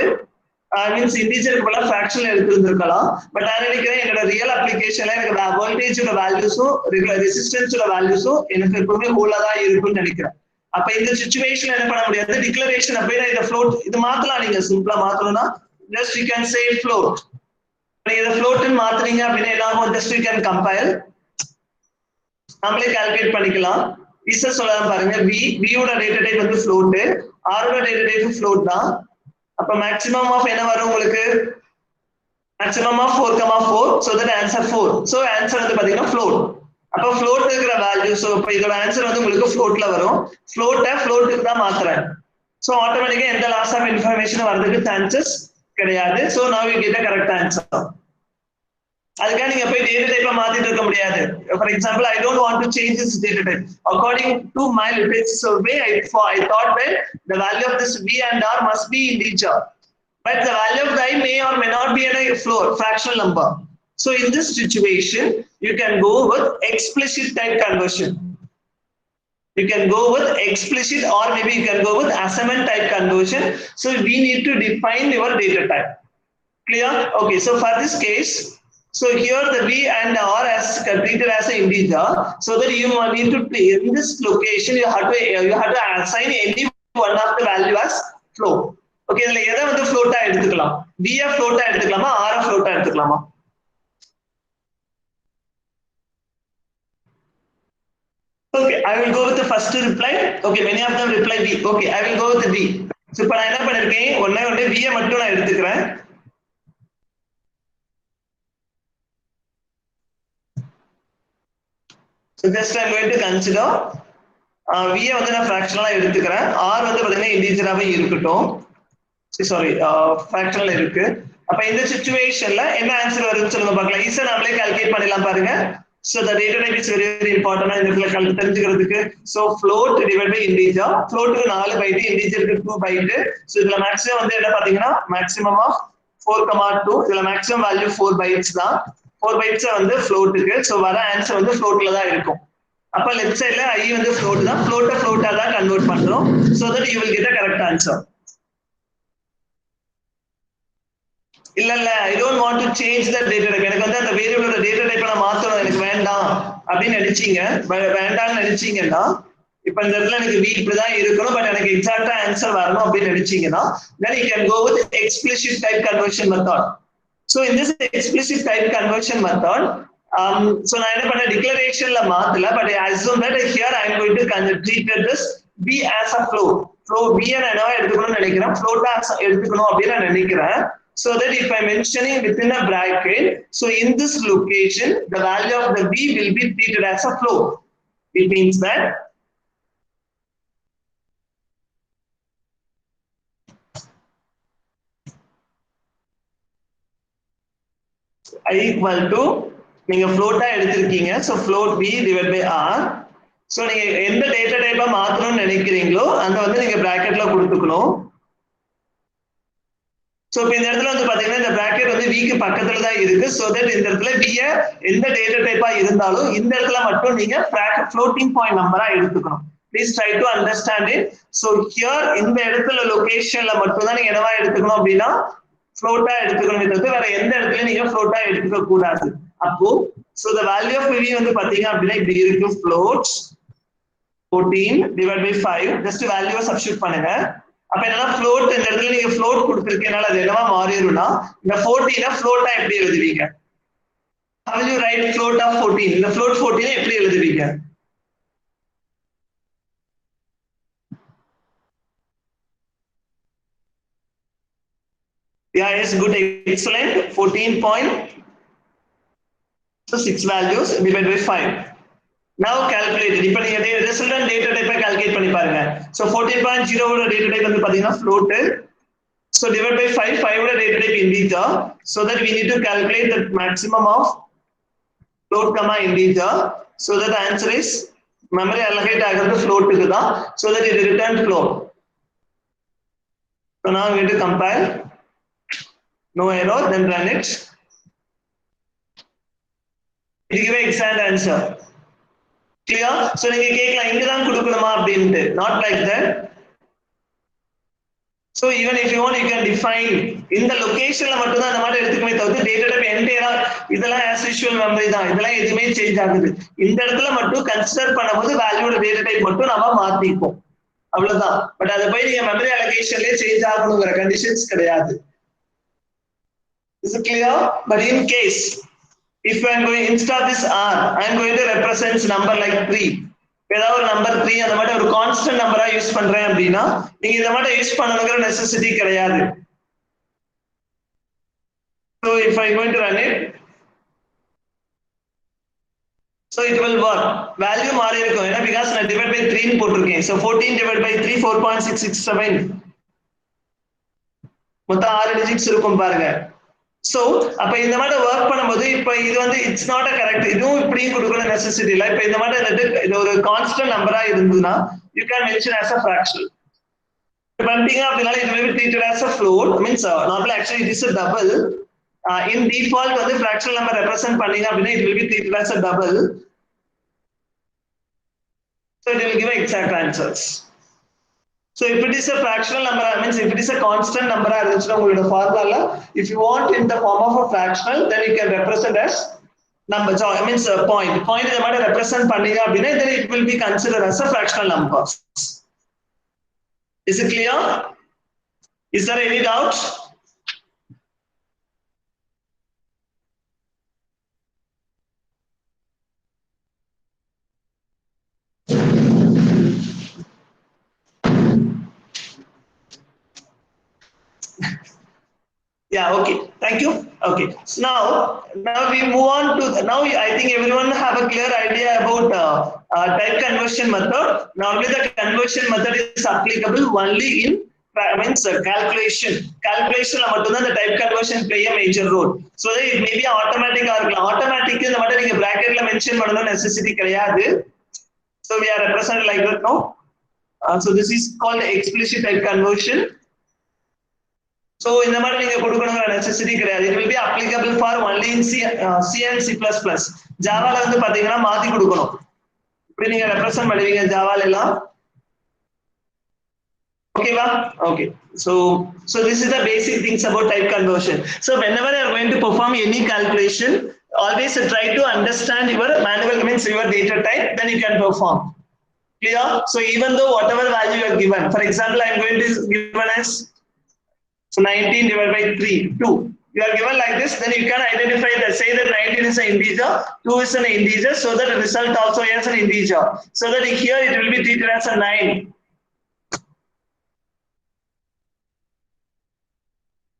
means integer போல fraction எடுத்துருக்கலாம். பட் நான் நினைக்கிறேன் என்னோட ரியல் அப்ளிகேஷன்ல எனக்கு வோல்டேஜோட வேல்யூஸும் ரெசிஸ்டன்ஸோட வேல்யூஸும் எனக்கு எப்பவுமே ஹோலா தான் இருக்கும்னு நினைக்கிறேன். அப்ப இந்த சிச்சுவேஷன் என்ன பண்ண முடியாது? டிக்ளரேஷன் அப்படியே இந்த ஃப்ளோட் இது மாத்தலாம். நீங்க சிம்பிளா மாத்தணும்னா just you can say float. நீங்க இத ஃப்ளோட்னு மாத்துறீங்க அப்படினா என்ன ஆகும்? just you can compile. நம்மளே கால்குலேட் பண்ணிக்கலாம். ஈஸியா சொல்லலாம் பாருங்க. v ஓட டேட்டா டைப் வந்து float, r ஓட டேட்டா டைப் float தான். அப்ப மேக்ஸிமம் ஆஃப் என்ன வரும் உங்களுக்கு? Maximum of 4,4. so that answer 4. so answer வந்து பாத்தீங்கன்னா float. அப்ப float இருக்கிற வேல்யூ சோ இப்ப இதோட ஆன்சர் வந்து உங்களுக்கு floatல வரும். floatக்கு தான் மாத்துறேன். so ஆட்டோமேட்டிக்கா எந்த லாஸ் ஆஃப் இன்ஃபர்மேஷன் வரதுக்கு சான்சஸ் கிடையாது. so now you get a correct answer. அதுக்காக நீங்க போய் டேட்டா டைப்பை மாத்திட்டு இருக்க முடியாது. For example I don't want to change this data type according to my literature survey. I thought that the value of this v and r must be integer, but the value of the I may or may not be a fractional number. So in this situation you can go with explicit type conversion. You can go with explicit or maybe you can go with assignment type conversion. So we need to define your data type. Clear? Okay, so for this case, so here the v and r as treated as an integer, so that you need to in this location you have to assign any one of the value as float. Okay, இதுல எதை வந்து float-ஆ எடுத்துக்கலாம்? v ஆ float-ஆ எடுத்துக்கலாமா r ஆ float-ஆ எடுத்துக்கலாமா? Okay, I will go with the first reply. Okay, many of them reply v. Okay, I will go with the v. So இப்ப நான் என்ன பண்ணிருக்கேன்? ஒண்ணே v ஐ மட்டும் நான் எடுத்துக்கிறேன். So just I'm going to consider v வந்து நான் fractional-ஆ எடுத்துக்கிறேன். r வந்து பாத்தீங்கன்னா இன்டிஜராவே இருக்கட்டும். sorry fractional இருக்கு. அப்ப இந்த சிச்சுவேஷன்ல என்ன ஆன்சர் வரும்னு சொல்லுங்க பார்க்கலாம். ஈஸியா நாமளே கால்குலேட் பண்ணிடலாம் பாருங்க. So the data type is very very important இந்த இடத்துல தெரிஞ்சுக்கிறதுக்கு. So float divided by integer. Float க்கு 4 பைட், integer க்கு 2 பைட். So இதுல மேக்ஸிமம் வந்து என்ன பாத்தீங்கன்னா maximum of 4,2. இதுல maximum value 4 bytes தான். 4 bytes வந்து float க்கு. So வர ஆன்சர் வந்து floatல தான் இருக்கும். அப்ப லெஃப்ட் சைடுல I வந்து float தான். float-ஆ தான் கன்வர்ட் பண்றோம். So that you will get a correct answer. இல்ல I don't want to change the data type. எனக்கு வந்து அந்த வேரியபிளோட data type நான் மாத்தணும், எனக்கு வேண்டாம் அப்படின்னு நினைச்சீங்க. வேண்டாம்னு நினைச்சீங்கன்னா இப்ப இந்த இடத்துல எனக்கு v இப்படி தான் இருக்கணும், பட் எனக்கு எக்ஸாக்ட்டா ஆன்சர் வரணும் அப்படின்னு நினைச்சீங்கன்னா then you can go with explicit type conversion method. So in this explicit type conversion method, so நான் என்ன பண்ண டிக்ளரேஷன்ல மாத்தல, but I assume that here I am going to treat this v as a float. Float v ன என்னவா எடுத்துக்கணும்னு நினைக்கிறேன், float-ஆ எடுத்துக்கணும் அப்படின்னு நான் நினைக்கிறேன். So that if I am mentioning within a bracket, so in this location, the value of the v will be treated as a float. It means that I equal to நீங்க float-ஆ எடுத்திருக்கீங்க, so float v divided by r. So நீங்க எந்த data type-ஆ மாத்தணும்னு நினைக்கிறீங்களோ அந்த வந்து நீங்க bracket-ல கொடுத்துக்கணும். So இப்ப இந்த இடத்துல வந்து பாத்தீங்கன்னா இந்த பிராக்கெட் வந்து v க்கு பக்கத்துல தான் இருக்கு. So that இந்த இடத்துல v எந்த டேட்டா டைப்பா இருந்தாலும் இந்த இடத்துல மட்டும் நீங்க floating point நம்பரா எடுத்துக்கணும். Please try to understand it. So here இந்த இடத்துல லொகேஷன்ல மட்டும் தான் நீங்க என்னவா எடுத்துக்கணும் அப்படின்னா float-ஆ எடுத்துக்கணும், தவிர வேற எந்த இடத்துலயும் நீங்க float-ஆ எடுத்துக்க கூடாது. அப்போ so the value of v வந்து பாத்தீங்க அப்படின்னா இப்படி இருக்கு, float 14 divided by 5. just value substitute பண்ணுங்க. அப்ப என்னன்னா float இந்த இடத்துல நீங்க float கொடுத்திருக்கீங்கனால அது என்னவா மாறிடும்னா இந்த 14 float-ஆ எப்படி எழுதுவீங்க? How will you write float of 14? இந்த float 14 எப்படி எழுதுவீங்க? Yeah, yes, good, excellent. 14 point, so 6 values divided by 5. Now calculate it. இப்ப நீங்க resultant data type calculate பண்ணி பாருங்க. So 14.0 ஓட data type வந்து பாத்தீங்கன்னா float. So divide by 5, 5 ஓட data type integer. So that we need to calculate the maximum of float comma integer. So that the answer is memory allocate ஆகிறது float க்கு தான். So that it return float. So now we need to compile. No error, then run it. It give an exact answer. Clear? So நீங்க கேட்கலாம் இங்க தான் கொடுக்கணுமா அப்படினு. Not like that. So even if you want, you can define in the locationல மட்டும் தான் அந்த மாதிரி எடுத்துக்கமே தவிர data type entire இதெல்லாம் as usual memory தான், இதெல்லாம் எதுவுமே சேஞ்ச் ஆகுது. இந்த இடத்துல மட்டும் கன்சிடர் பண்ணும்போது வேல்யூட data type மட்டும் நாம மாத்திப்போம், அவ்வளவுதான். பட் அதை போய் நீங்க மெமரி அலோகேஷன்லயே சேஞ்ச் ஆகணுங்கிற கண்டிஷன்ஸ் கிடையாது. Is it clear? But in case if I am going instead of this r, I am going to represent number like 3. ஏதாவது ஒரு நம்பர் 3 அந்த மாதிரி ஒரு கான்ஸ்டன்ட் நம்பரா யூஸ் பண்றேன் அப்படின்னா நீங்க இத மாதிரி யூஸ் பண்ணணும்ங்கற நெசசிட்டி கிடையாது. So if I going to run it, so it will work. Value மாறி இருக்கும் ஏன்னா because நான் divide by 3 ன்னு போட்டுருக்கேன். So 14 divided by 3 4.667. மொத்தம் 6 டிஜிட்ஸ் இருக்கும் பாருங்க. So அப்ப இந்த மாதிரி வர்க் பண்ணும்போது இப்ப இது வந்து இட்ஸ் நாட் a correct, இதுவும் இப்படியும் கொடுக்கணும் நெசசிட்டி இல்ல. இப்ப இந்த மாதிரி இது ஒரு கான்ஸ்டன்ட் நம்பரா இருந்ததுன்னா you can mention as a fraction. Bunting அப்படினால it will be treated as a float, means normally actually it is a double. In default வந்து fractional number represent பண்ணீங்க அப்படினா it will be treated as a double. So it will give exact answers. So if it is a fractional number, means if it is a constant number இருந்துச்சுனா உங்களோட ஃபார்முலால if you want in the form of a fractional, then you can represent as number. So I means a point இந்த மாதிரி represent பண்ணீங்க அப்படினா then it will be considered as a fractional number. Is it clear? Is there any doubt? Yeah, okay, thank you. Okay, so now we move on to now I think everyone have a clear idea about type conversion method. Normally the conversion method is applicable only in means calculation மட்டும் the type conversion play a major role. So that it may be automatic or automatic இந்த மட்டும் நீங்க bracketல mention பண்ணணும் necessity கிடையாது. So we are represented like that now. So this is called explicit type conversion. So இந்த மாதிரி நீங்க கொடுக்கணும்ங்கற necessity கிடையாது. It will be applicable for only in C and C++. ஜாவால வந்து பாத்தீங்கன்னா மாத்தி கொடுக்கணும். இப்படி நீங்க ரெப்ரசன்ட் பண்ணுவீங்க ஜாவால எல்லாம். Okay, va? Okay. So this is the basic things about type conversion. So whenever you are going to perform any calculation, always try to understand your manual means your data type, then you can perform. Clear? So even though whatever value you are given, for example, I am going to given as 19 divided by 3, 2. You are given like this, then you can identify that, say that 19 is an integer, 2 is an integer, so that the result also is an integer. So that here it will be treated as a 9.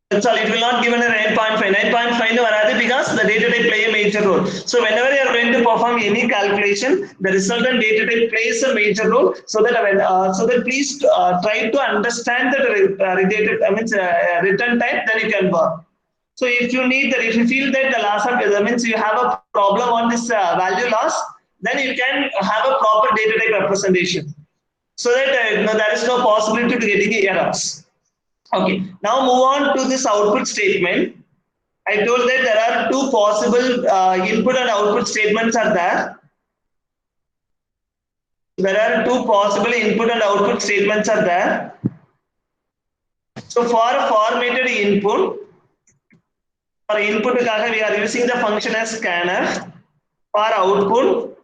That's all. It will not given a 9.5. 9.5 no varadu because the data type play a major role. So whenever you are going to perform any calculation, the resultant data type plays a major role. So that please try to understand the return type, then you can work. So if you need that, if you feel that the loss of means you have a problem on this value loss, then you can have a proper data type representation. So that there is no possibility to getting errors. Okay, now move on to this output statement. I told that there are two possible input and output statements are there. There are two possible input and output statements are there. So for formatted input, for input we are using the function as scanf. For output,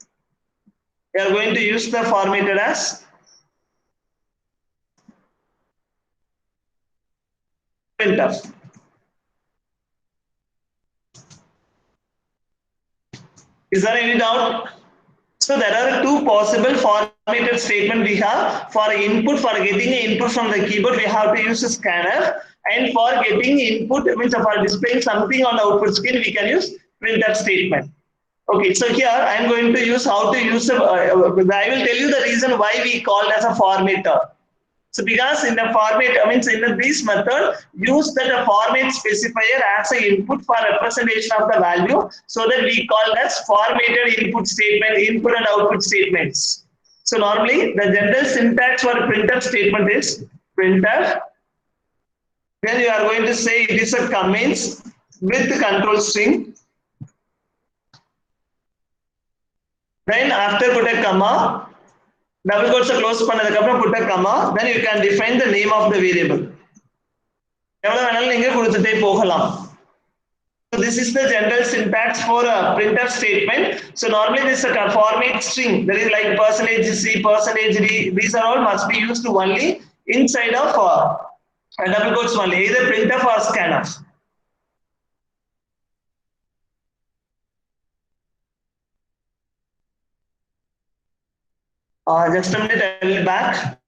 we are going to use the formatted as printf. Is there any doubt? So there are two possible formatted statement we have. For input, for getting input from the keyboard, we have to use a scanf, and for getting input, means for displaying something on the output screen, we can use printf statement. Okay, so here I am going to use how to use. I will tell you the reason why we called as a formatter. So because in the format, in this method, use that a format specifier as an input for representation of the value, so that we call as formatted input statement, input and output statements. So normally the general syntax for printf statement is printf. Then you are going to say it is a comments with control string. Then after put a comma, double quotes close பண்ணதுக்கு put a comma, then you can define the name of the variable. எவ்வளவு வேணாலும் நீங்க கொடுத்துட்டே போகலாம். So this is the general syntax for a printf statement. So normally this is a format string, that is like %c, %d, these are all must be used only inside of double quotes only, either printf or scanf. Just a minute, I will be back.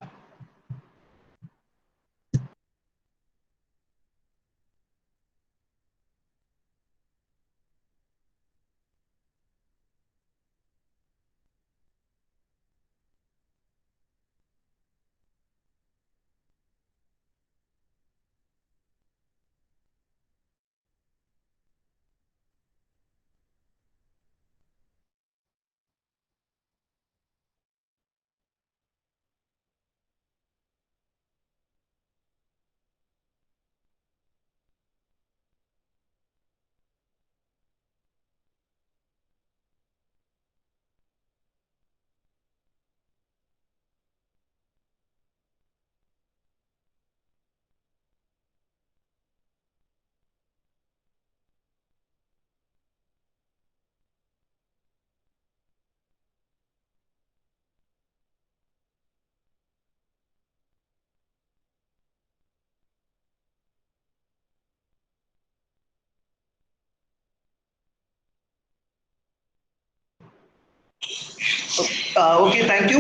Okay, thank you.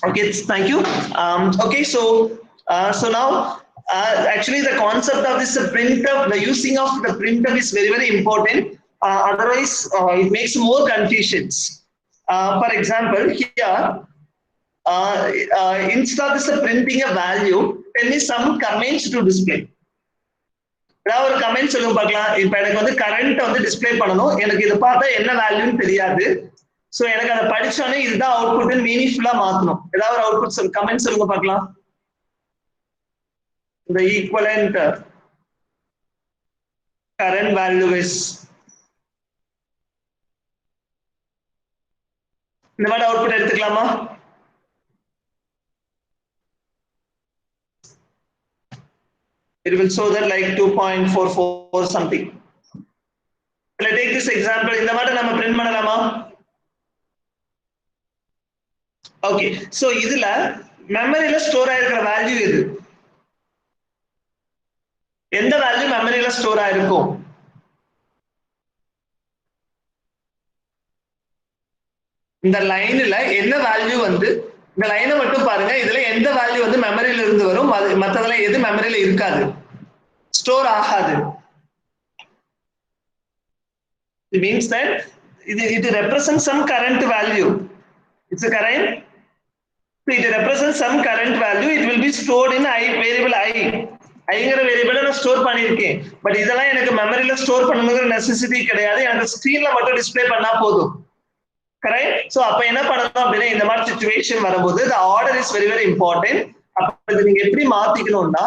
Okay, thank you. Okay, so now actually the concept of this printf, the using of the printf is very important. Otherwise, it makes more confusions. For example, here, instead of printing a value, tell me some comments to display. ஏதாவது ஒரு comment சொல்லுங்க பார்க்கலாம். இப்ப எனக்கு வந்து current வந்து display பண்ணணும். எனக்கு இதை பார்த்தா என்ன வேல்யூன்னு தெரியாது. சோ எனக்கு அதை படிச்சோன்னே இதுதான் அவுட்புட் மீனிங்ஃபுல்லா மாத்தணும். ஏதாவது ஒரு அவுட்புட் சொல்லு, கமெண்ட் சொல்லுங்க பார்க்கலாம். The equivalent current value is இந்த மாதிரி அவுட்புட் எடுத்துக்கலாமா? It will show that like 2.44 something. Let's take this example. இந்த மாதிரி நம்ம print பண்ணலாமா? ஓகே, சோ இதுல மெமரியில ஸ்டோர் ஆயிருக்கிற வேல்யூ எது? எந்த வேல்யூ மெமரியில ஸ்டோர் ஆயிருக்கும்? இந்த லைன்ல என்ன வேல்யூ வந்து இந்த லைனை மட்டும் பாருங்க. இதுல எந்த வேல்யூ வந்து மெமரியில இருந்து வரும், மத்ததெல்லாம் எது மெமரியில இருக்காது, ஸ்டோர் ஆகாது. It means that it represents some current value. It's a current. It represents some current value. It will be stored in variable I. ஐங்கிற வேரியபிள நான் ஸ்டோர் பண்ணியிருக்கேன். பட் இதெல்லாம் எனக்கு மெமரியில ஸ்டோர் பண்ணணுங்கிற நெசசிட்டி கிடையாது. எனக்கு ஸ்கிரீன்ல மட்டும் டிஸ்ப்ளே பண்ணா போதும். கரெக்ட். சோ அப்ப என்ன பண்ணணும் அப்படின்னா இந்த மாதிரி சிச்சுவேஷன் வரும்போது the order is very very important. அப்ப இது நீங்க எப்படி மாத்திக்கணும்னா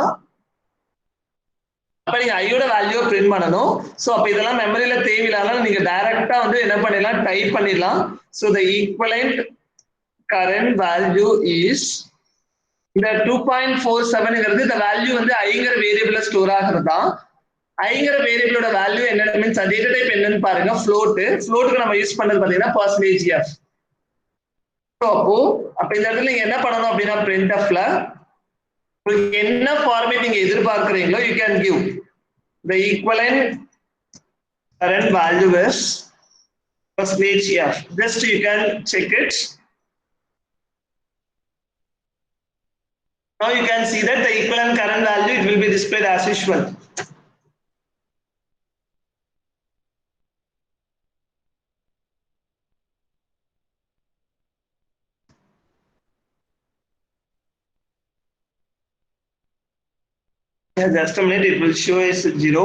அப்ப நீங்க ஐயோட வேல்யூ பிரிண்ட் பண்ணணும். சோ அப்ப இதெல்லாம் மெமரியில தேவையில்லாம நீங்க டைரக்டா வந்து என்ன பண்ணிடலாம், டைப் பண்ணிடலாம். So the equivalent current value is இந்த 2.47ங்கிறது இந்த வேல்யூ வந்து ஐங்கிற வேரியபிள்ல ஸ்டோர் ஆகுறதா. ஐங்கிற வேரியபிளோட வேல்யூ என்ன மீன்ஸ் டேட்டா டைப் என்னன்னு பாருங்க, ஃப்ளோட்டுக்கு நம்ம யூஸ் பண்றது பாத்தீங்கன்னா %f. அப்ப இந்த இடத்துல நீங்க என்ன பண்ணணும் அப்படின்னா printfல உங்களுக்கு என்ன ஃபார்மேட் நீங்க எதிர்பார்க்கறீங்களோ you can give the equivalent current value is %f. Just you can check it. Now you can see that the equivalent current value it will be displayed as usual. Yeah, just a minute, it will show as 0.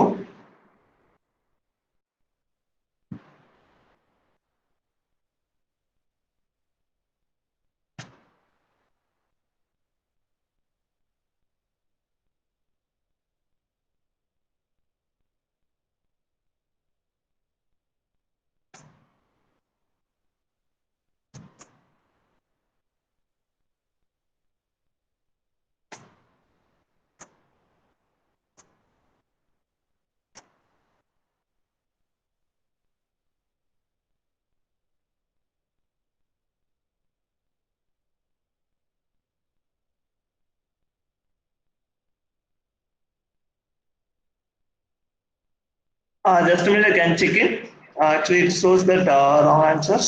Just a minute, I can check it. Actually, it shows that wrong answers.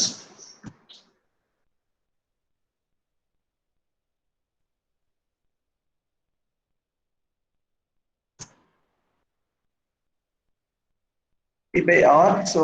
By R, so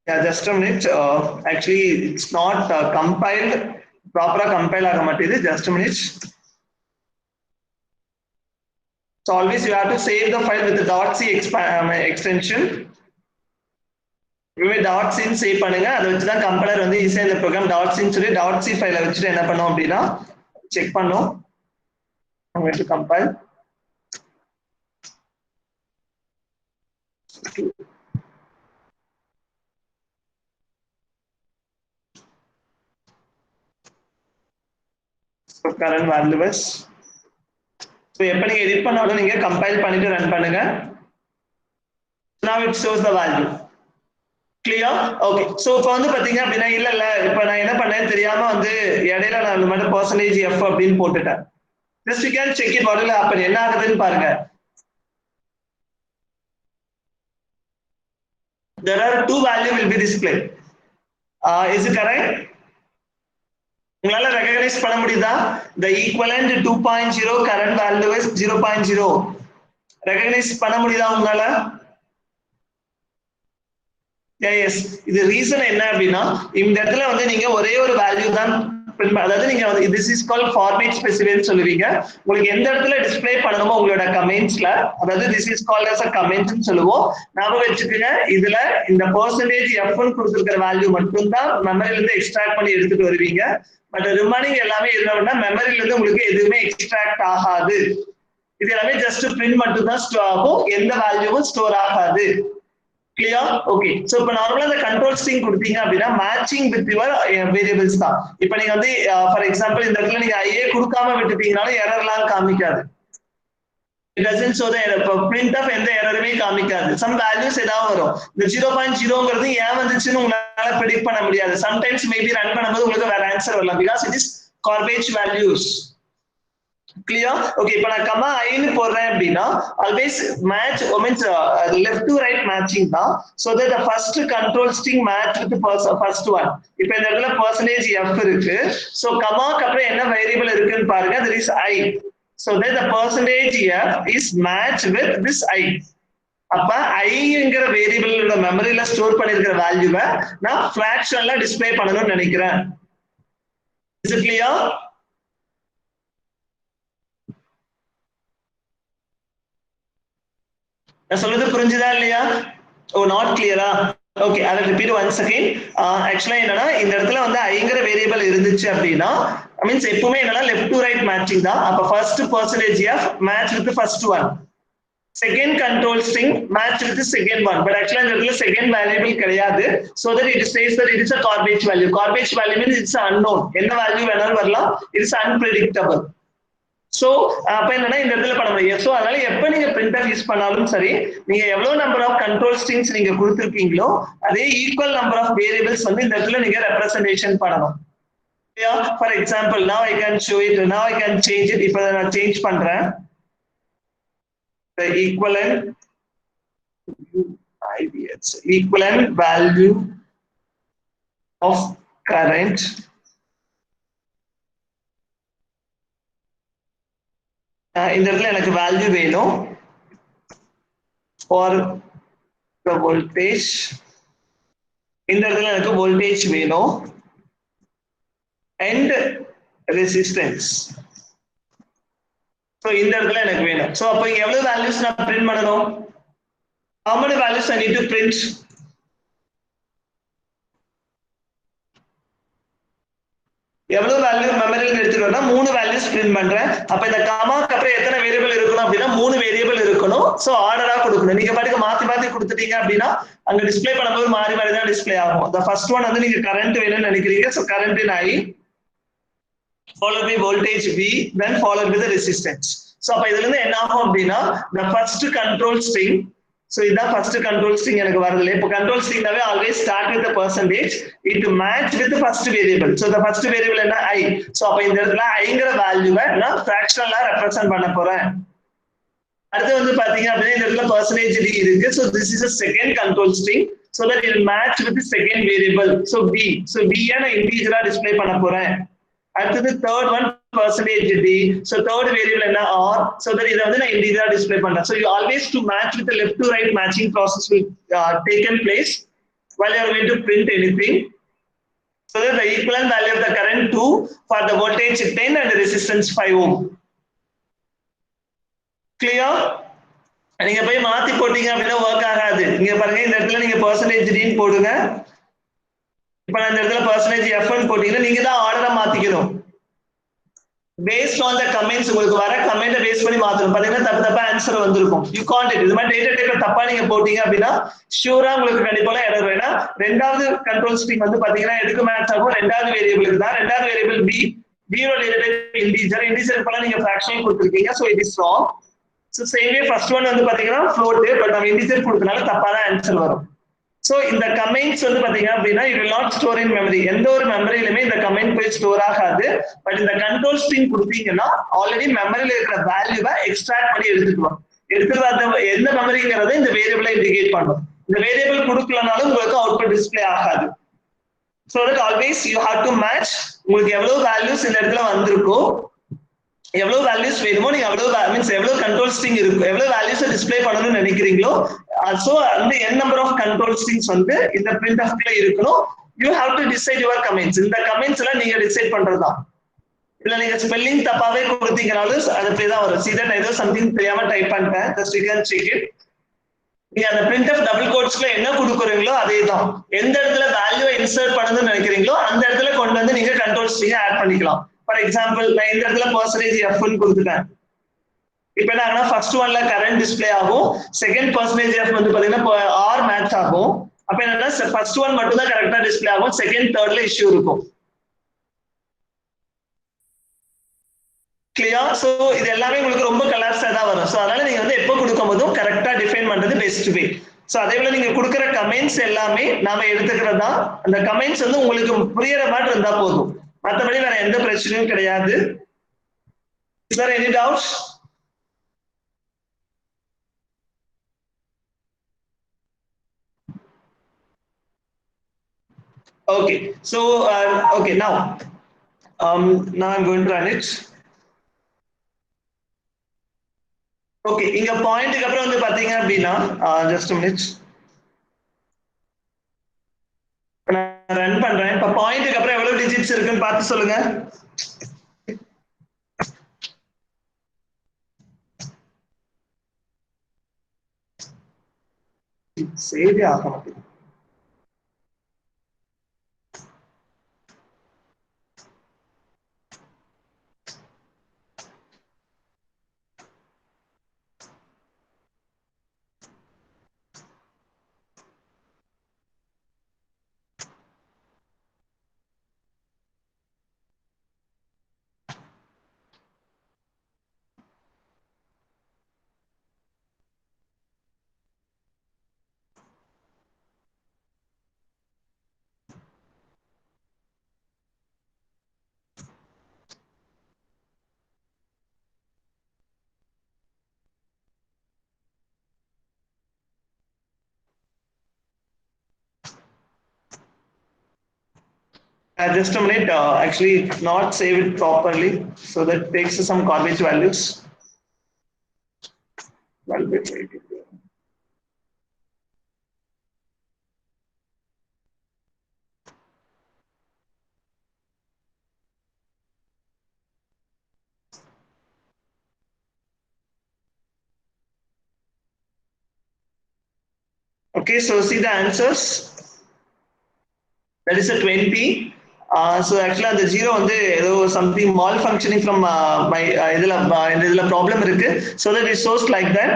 yeah, just a minute. Actually, it's not compiled. Proper compile ஆக மாட்டேது. Just a minute. So always you have to save the file with the .c extension. இனிமே .c save பண்ணுங்க. அதை வச்சு தான் compiler வந்து ஈஸியா இந்த ப்ரோக்ராம் .c சொல்லி .c ஃபைலை வச்சுட்டு என்ன பண்ணும் அப்படின்னா செக் பண்ணும். I'm going to compile. So current value is, so எப்ப நீங்க எடிட் பண்ணாலும் நீங்க கம்பைல் பண்ணிட்டு ரன் பண்ணுங்க. Now it shows the value. Clear? Okay. So இப்போ வந்து பாத்தீங்க அப்படின்னா இல்ல இப்போ நான் என்ன பண்ணேன்னு தெரியாம வந்து இடையில நான் மட்டும் percentage f அப்படின்னு போட்டுட்டேன். Just you can check it what will happen. என்ன ஆகுதுன்னு பாருங்க. There are two value will be displayed. Is it correct? உங்களால recognize பண்ண முடியுதா? The equivalent 2.0 current value is 0.0. Recognize பண்ண முடியுதா உங்களால? Yes. இது ரீசன் என்ன அப்படின்னா இந்த இடத்துல வந்து நீங்க ஒரே ஒரு வேல்யூ தான் அதாவது நீங்க this is called format specified சொல்லுவீங்க. உங்களுக்கு எந்த இடத்துல டிஸ்ப்ளே பண்ணணுமோ உங்களோட கமெண்ட்ஸ்ல அதாவது this is called as a comment ன்னு சொல்லுவோம். ஞாபகம் வச்சுக்கோங்க இதுல இந்த percentage f ன்னு கொடுத்திருக்கிற வேல்யூ மட்டும் தான் மெமரியில இருந்து எக்ஸ்ட்ராக்ட் பண்ணி எடுத்துட்டு வருவீங்க. பட் ரிமைனிங் எல்லாமே இருந்தா மெமரியில இருந்து உங்களுக்கு எதுவுமே எக்ஸ்ட்ராக்ட் ஆகாது. இது எல்லாமே ஜஸ்ட் பிரிண்ட் மட்டும் தான் ஸ்டோர் ஆகும். எந்த வேல்யூவும் ஸ்டோர் ஆகாது. Clear? Okay. So இப்போ நார்மலா இந்த கண்ட்ரோல் ஸ்ட்ரிங் கொடுத்தீங்க அப்படின்னா மேட்சிங் வித் யுவர் வேரியபிள்ஸ் தான். இப்போ நீங்க வந்து ஃபார் எக்ஸாம்பிள் இந்த இடத்துல நீங்க ஐஏ கொடுக்காம விட்டுட்டீங்கனாலும் எரர்லாம் காமிக்காது. It doesn't show the error. Print of எந்த எரருமே காமிக்காது. Some values ஏதாவது வரும். இந்த 0.0ங்கிறது ஏன் வந்துச்சுன்னு உங்களால predict பண்ண முடியாது. Sometimes maybe ரன் பண்ணும்போது உங்களுக்கு வேற ஆன்சர் வரலாம் because it is garbage values. Clear? Okay. இப்போ நான் கமா I ன்னு போடுறேன் அப்படின்னா always match means left to right matching தான். So that the first control string match with the first one. இப்போ இந்த இடத்துல percentage f இருக்கு. So கமாக்கு அப்புறம் என்ன வேரியபிள் இருக்குன்னு பாருங்க. There is I. So that the percentage f is matched with this I. அப்ப ஐங்கிற வேரியபிளோட மெமரியில ஸ்டோர் பண்ணிருக்கிற வேல்யூவை நான் ஃபிராக்ஷன்ல டிஸ்ப்ளே பண்ணணும்னு நினைக்கிறேன். Is it clear? நான் சொல்றது புரிஞ்சுதா இல்லையா? ஓ நாட் கிளியரா? ஓகே, அதை ரிப்பீட் ஒன்ஸ் அகைன். ஆக்சுவலா என்னன்னா இந்த இடத்துல வந்து ஐங்கிற வேரியபிள் இருந்துச்சு அப்படின்னா மீன்ஸ் எப்பவுமே என்னன்னா லெஃப்ட் டு ரைட் மேட்சிங் தான். அப்ப first percentage f match with first one. Second control string match with second one. But ஆக்சுவலா இந்த இடத்துல செகண்ட் வேரியபிள் கிடையாது. So that it says that it is a garbage value. Garbage value means it's unknown. என்ன value வேணாலும் வரலாம். It is unpredictable. So அப்ப என்னன்னா இந்த இடத்துல பண்ண முடியும். சோ அதனால எப்ப நீங்க printf யூஸ் பண்ணாலும் சரி நீங்க எவ்வளவு நம்பர் ஆஃப் கண்ட்ரோல் ஸ்ட்ரிங்ஸ் நீங்க கொடுத்திருக்கீங்களோ அதே ஈக்குவல் நம்பர் ஆஃப் வேரியபிள்ஸ் வந்து இந்த இடத்துல நீங்க ரெப்ரசன்டேஷன் பண்ணணும். For example now I can show it, now I can change it. இப்போ நான் சேஞ்ச் பண்றேன். the equivalent value of current இந்த இடத்துல எனக்கு வேல்யூ வேணும் ஃபார் த வோல்டேஜ். இந்த இடத்துல எனக்கு வோல்டேஜ் வேணும் அண்ட் ரெசிஸ்டன்ஸ். ஸோ இந்த இடத்துல எனக்கு வேணும். ஸோ அப்போ இங்க எவ்வளவு வேல்யூஸ் நான் பிரிண்ட் பண்ணணும்? how many values I need to print? எவ்வளவு வேல்யூ மெமரியில எடுத்துட்டு வரணும்? 3 வேல்யூஸ் பிரிண்ட் பண்றேன். அப்ப இந்த கமாக்கு அப்புறம் எத்தனை வேரியபிள் இருக்கணும் அப்படின்னா 3 வேரியபிள் இருக்கணும். சோ ஆர்டரா கொடுக்கணும். நீங்க பாட்டுக்கு மாத்தி கொடுத்துட்டீங்க அப்படின்னா அங்க டிஸ்ப்ளே பண்ணும்போது மாறி தான் டிஸ்ப்ளே ஆகும். the first one வந்து நீங்க கரண்ட் வேணும்னு நினைக்கிறீங்க. So current in I followed by voltage V then followed by the resistance. So அப்ப இதுல இருந்து என்ன ஆகும் அப்படின்னா the first control string. So இதான் first control string எனக்கு வரதுல. இப்போ control string நாவே always start with the percentage. It match with the first variable. So the first variable என்ன I. So அப்ப இந்த இடத்துல ஐங்கிற வேல்யூவை நான் fractionல ரெப்ரசன்ட் பண்ண போறேன். அடுத்து வந்து பாத்தீங்க அப்படின்னா இந்த இடத்துல percentage D இருக்கு. So this is a second control string. So that it will match with the second variable. So B. So B நான் integer டிஸ்ப்ளே பண்ண போறேன். அடுத்தது third one percentage D. So third variable என்ன R. So that இதை வந்து நான் integer display பண்றேன். So you always to match with the left to right matching process will taken place while you are going to print anything. So that the equivalent value of the current 2 for the voltage 10 and the resistance 5 ohm. Clear? நீங்க போய் மாத்தி போட்டீங்க அப்படின்னா work ஆகாது. இங்க பாருங்க இந்த இடத்துல நீங்க percentage D ன்னு போடுங்க. இப்ப நான் இந்த இடத்துல percentage F ன்னு போட்டீங்கன்னா நீங்க தான் ஆர்டரா மாத்திக்கணும். based on the comments உங்களுக்கு வர கமெண்ட பேஸ் பண்ணி மாத்தணும். பாத்தீங்கன்னா தப்பா ஆன்சர் வந்திருக்கும். you can't it. இது மாதிரி டேட்டா டைப்ல தப்பா நீங்க போட்டீங்க அப்படின்னா ஷூரா உங்களுக்கு கண்டிப்பா எரர் வேணா. ரெண்டாவது கண்ட்ரோல் ஸ்ட்ரிங் வந்து பாத்தீங்கன்னா எதுக்கு மேட்ச் ஆகும்? ரெண்டாவது வேரியபிளுக்கு தான். ரெண்டாவது variable B 0 data type integer இப்பலாம் நீங்க fractional கொடுத்திருக்கீங்க, so it is wrong. So same way first one வந்து பாத்தீங்கன்னா float, but நம்ம integer கொடுத்தனால தப்பான ஆன்சர் வரும். So இந்த கமெண்ட்ஸ் வந்து பாத்தீங்க அப்படின்னா it will not store in memory. எந்த ஒரு மெமரியிலுமே இந்த கமெண்ட் போய் ஸ்டோர் ஆகாது. பட் இந்த கண்ட்ரோல் ஸ்ட்ரிங் கொடுத்தீங்கன்னா ஆல்ரெடி மெமரியில இருக்கிற வேல்யூவை எக்ஸ்ட்ராக்ட் பண்ணி எடுத்துக்கலாம். எடுத்துட்டு எந்த மெமரிங்கிறத இந்த வேரியபிளை இண்டிகேட் பண்ணும். இந்த வேரியபிள் கொடுக்கலனாலும் உங்களுக்கு அவுட்புட் டிஸ்ப்ளே ஆகாது. So that always you have to match உங்களுக்கு எவ்வளவு வேல்யூஸ் இந்த இடத்துல வந்திருக்கோ, எவ்வளவு வேல்யூஸ் வேணுமோ நீங்க எவ்வளவு கண்ட்ரோல் ஸ்ட்ரிங் இருக்கு, எவ்வளவு வேல்யூஸ் டிஸ்ப்ளே பண்ணணும்னு நினைக்கிறீங்களோ, சோ அந்த n number of control strings வந்து இந்த printf-ல இருக்கணும். you have to decide your comments. இந்த கமெண்ட்ஸ் எல்லாம் நீங்க டிசைட் பண்றதுதான். இல்ல நீங்க ஸ்பெல்லிங் தப்பாவே கொடுத்தீங்கனாலும் அது அப்படியே தான் வரும். see that ஏதோ சம்திங் தெரியாம டைப் பண்ணிட்டேன், just you can check it. நீங்க அந்த printf டபுள் கோட்ஸ்ல என்ன கொடுக்குறீங்களோ அதேதான். எந்த இடத்துல வேல்யூவை இன்சர்ட் பண்ணணும்னு நினைக்கிறீங்களோ அந்த இடத்துல கொண்டு வந்து நீங்க கண்ட்ரோல் ஸ்ட்ரிங் ஆட் பண்ணிக்கலாம். ஃபார் எக்ஸாம்பிள் நான் இந்த இடத்துல %f ன்னு கொடுத்துட்டேன். இப்போ என்ன ஆகுனா ஃபர்ஸ்ட் ஒன்ல கரண்ட் டிஸ்ப்ளே ஆகும், செகண்ட் %f வந்து பாத்தீங்கன்னா ஆர் மேட்ச் ஆகும். அப்ப என்னன்னா ஃபர்ஸ்ட் ஒன் மட்டும் தான் கரெக்ட்டா டிஸ்ப்ளே ஆகும், செகண்ட் தேர்ட்ல இஷ்யூ இருக்கும். கிளியர்? சோ இது எல்லாமே உங்களுக்கு ரொம்ப கலாப்ஸா தான் வரும். சோ அதனால நீங்க வந்து எப்போ கொடுக்கும்போதும் கரெக்ட்டா டிஃபைன் பண்றது பெஸ்ட் வே. சோ அதே போல நீங்க கொடுக்கிற கமெண்ட்ஸ் எல்லாமே நாம எடுத்துக்கிறதா, அந்த கமெண்ட்ஸ் வந்து உங்களுக்கு புரியற மாதிரி இருந்தா போதும். மத்தபடி வேற எந்த பிரச்சனையும் கிடையாது. Is there any doubts? Okay, so okay, now I'm going to run it. Okay, இங்க பாயிண்ட்க்கு அப்புறம் வந்து பாத்தீங்க அப்படின்னா just a minute, நான் ரன் பண்றேன். இப்ப பாயிண்ட்க்கு அப்புறம் எவ்வளவு டிஜிட்ஸ் இருக்குன்னு பார்த்து சொல்லுங்க. சேவே ஆக மாட்டேங்குது. Just a minute, actually not save it properly, so that takes some garbage values. Okay, so see the answers. That is a 20. So actually அந்த 0 வந்து ஏதோ something malfunctioning from my இதுல problem இருக்கு, so that it shows like that.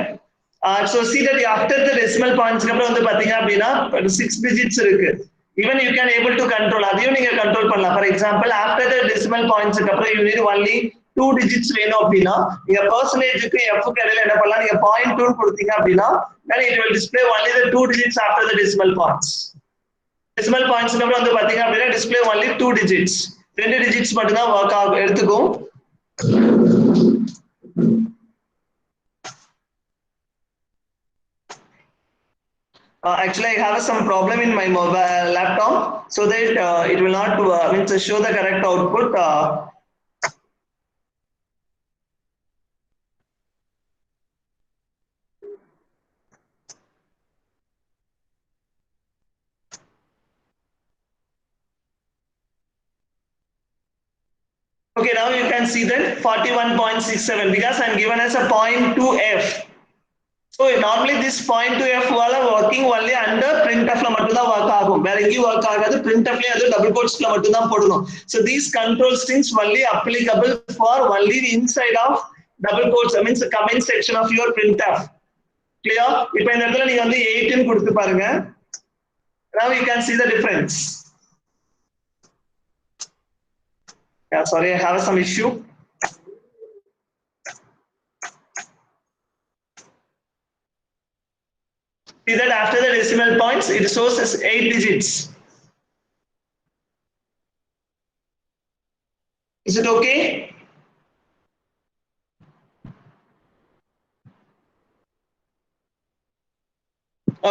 So see that after the decimal points அப்புறம் வந்து பாத்தீங்க அப்படின்னா 6 digits இருக்கு. Even you can able to control, அதையும் நீங்க கண்ட்ரோல் பண்ணலாம். For example, after the decimal points அப்புறம் you need only 2 digits வேணும் அப்படின்னா நீங்க percentageக்கு f க்கு இடையில என்ன பண்ணலாம், நீங்க 0.2 கொடுத்தீங்க அப்படின்னா then it will display only the 2 digits after the decimal points. decimal points அப்புறம் வந்து பாத்தீங்க அப்படின்னா display only 2 digits, 2 digits மட்டும் தான் வர்க் ஆகும் எடுத்துக்கும். Actually I have some problem in my mobile laptop, so that it will not show the correct output. Okay, now you can see that 41.67 because I'm given as a 0.2f. So normally this 0.2f wala working only under printf-ல மட்டும் தான் work ஆகும், வேற எங்கேயும் work ஆகாது. printf-ல அது double quotes-ல மட்டும் தான் போடணும். So these control strings only applicable for only the inside of double quotes, means the comment section of your printf. Clear? இப்போ இந்த இடத்துல நீங்க வந்து 8 ன்னு கொடுத்து பாருங்க. Now you can see the difference. Yeah, sorry, I have some issue. See that after the decimal points, it shows as 8 digits. Is it okay?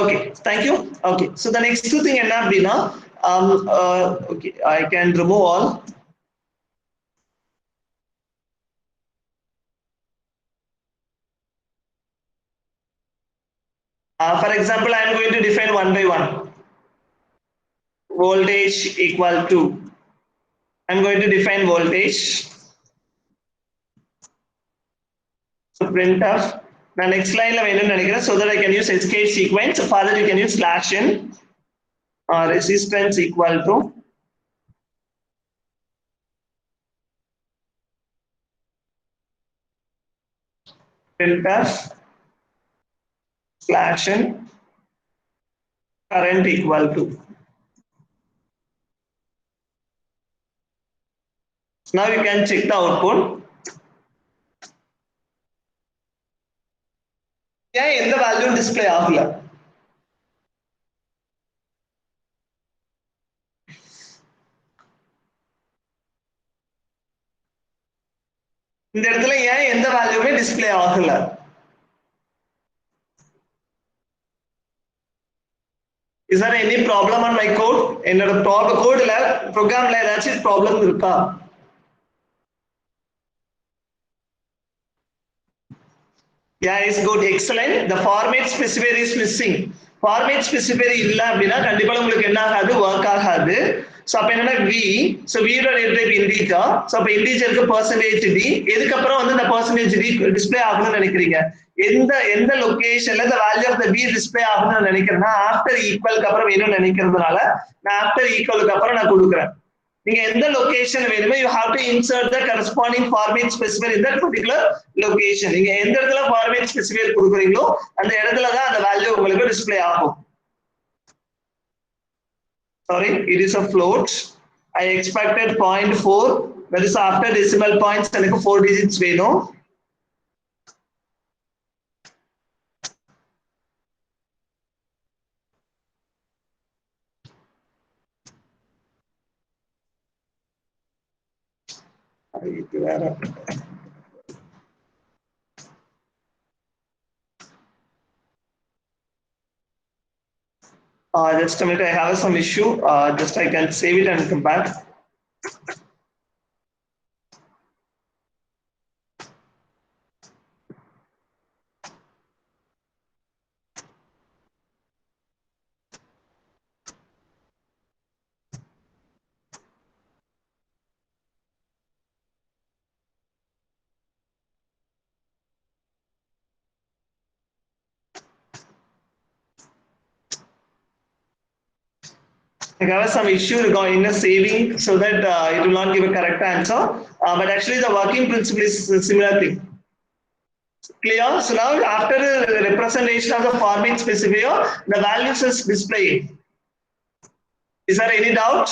Okay, thank you. Okay, so the next thing enna appadina, okay, I can remove all. For example, I am going to define one by one. Voltage equal to, I'm going to define voltage. So printf. Now next line so that I can use escape sequence. So further you can use slash n, resistance equal to printf slash n current equal to. Now you can check the output. Yeah, in the value display ஆகல. இந்த இடத்துல ஏன் எந்த வேல்யூமே display ஆகல? Is there any problem on my code? என்னோட கோட்ல ப்ரோக்ராம்ல ஏதாச்சும் ப்ராப்ளம் இருக்கா? Yeah, it's good, excellent. The format specifier is missing. Format specifier இல்ல அப்படினா கண்டிப்பா உங்களுக்கு என்ன ஆகாது, வர்க் ஆகாது. சோ அப்ப என்னன்னா v, so v யோட டைப் இன்டிஜர். சோ அப்ப இன்டிஜருக்கு %d, எதுக்கு அப்புறம் வந்து இந்த %d டிஸ்ப்ளே ஆகணும்னு நினைக்கிறீங்க? எந்த லொகேஷன்ல the value of the v display ஆகணும்னு நினைக்கிறேன்னா ஆஃப்டர் ஈக்குவலுக்கு அப்புறம் வேணும்னு நினைக்கிறதுனால நான் ஆஃப்டர் ஈக்குவலுக்கு அப்புறம் நான் கொடுக்கிறேன். நீங்க எந்த லொகேஷன் வேணுமோ you have to insert the corresponding format specifier in that particular location. நீங்க எந்த இடத்துல format specifier கொடுக்குறீங்களோ அந்த இடத்துல தான் அந்த வேல்யூ உங்களுக்கு டிஸ்ப்ளே ஆகும். Sorry, it is a float. I expected 0.4, that is after decimal points எனக்கு 4 digits வேணும். Just a minute, I have some issue. Just I can save it and come back. I have some issue regarding the saving so that it will not give a correct answer. But actually the working principle is a similar thing. Clear? So now after the representation of the format specifier, the values is displayed. Is there any doubt?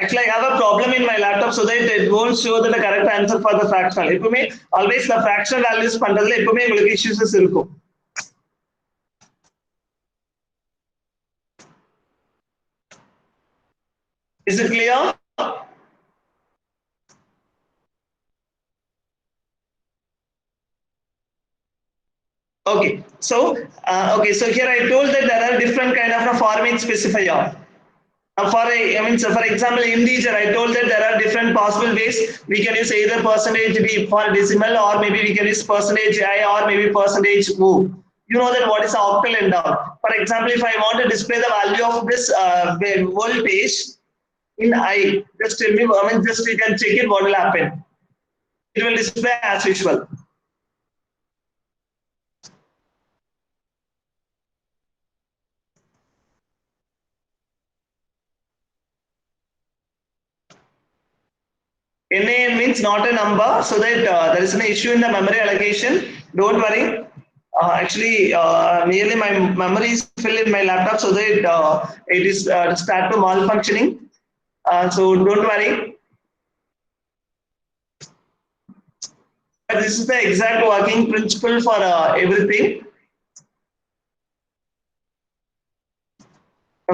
Actually, I have a problem in my laptop so that it won't show the correct answer for the fractional. Always the fractional values பண்றதுல எப்பவுமே உங்களுக்கு issues இருக்கும். Is it clear? Okay, so here I told that there are different kind of a format specifier. For example, integer, I told that there are different possible ways. We can use either %d for decimal, or maybe we can use %i, or maybe %o. You know that what is octal and down. For example, if I want to display the value of this voltage in I, just tell me, just you can check it, what will happen. It will display as usual. NA means not a number, so that there is an issue in the memory allocation. Don't worry. Actually, nearly my memory is filled in my laptop, so that it is start to malfunctioning. So don't worry. This is the exact working principle for everything.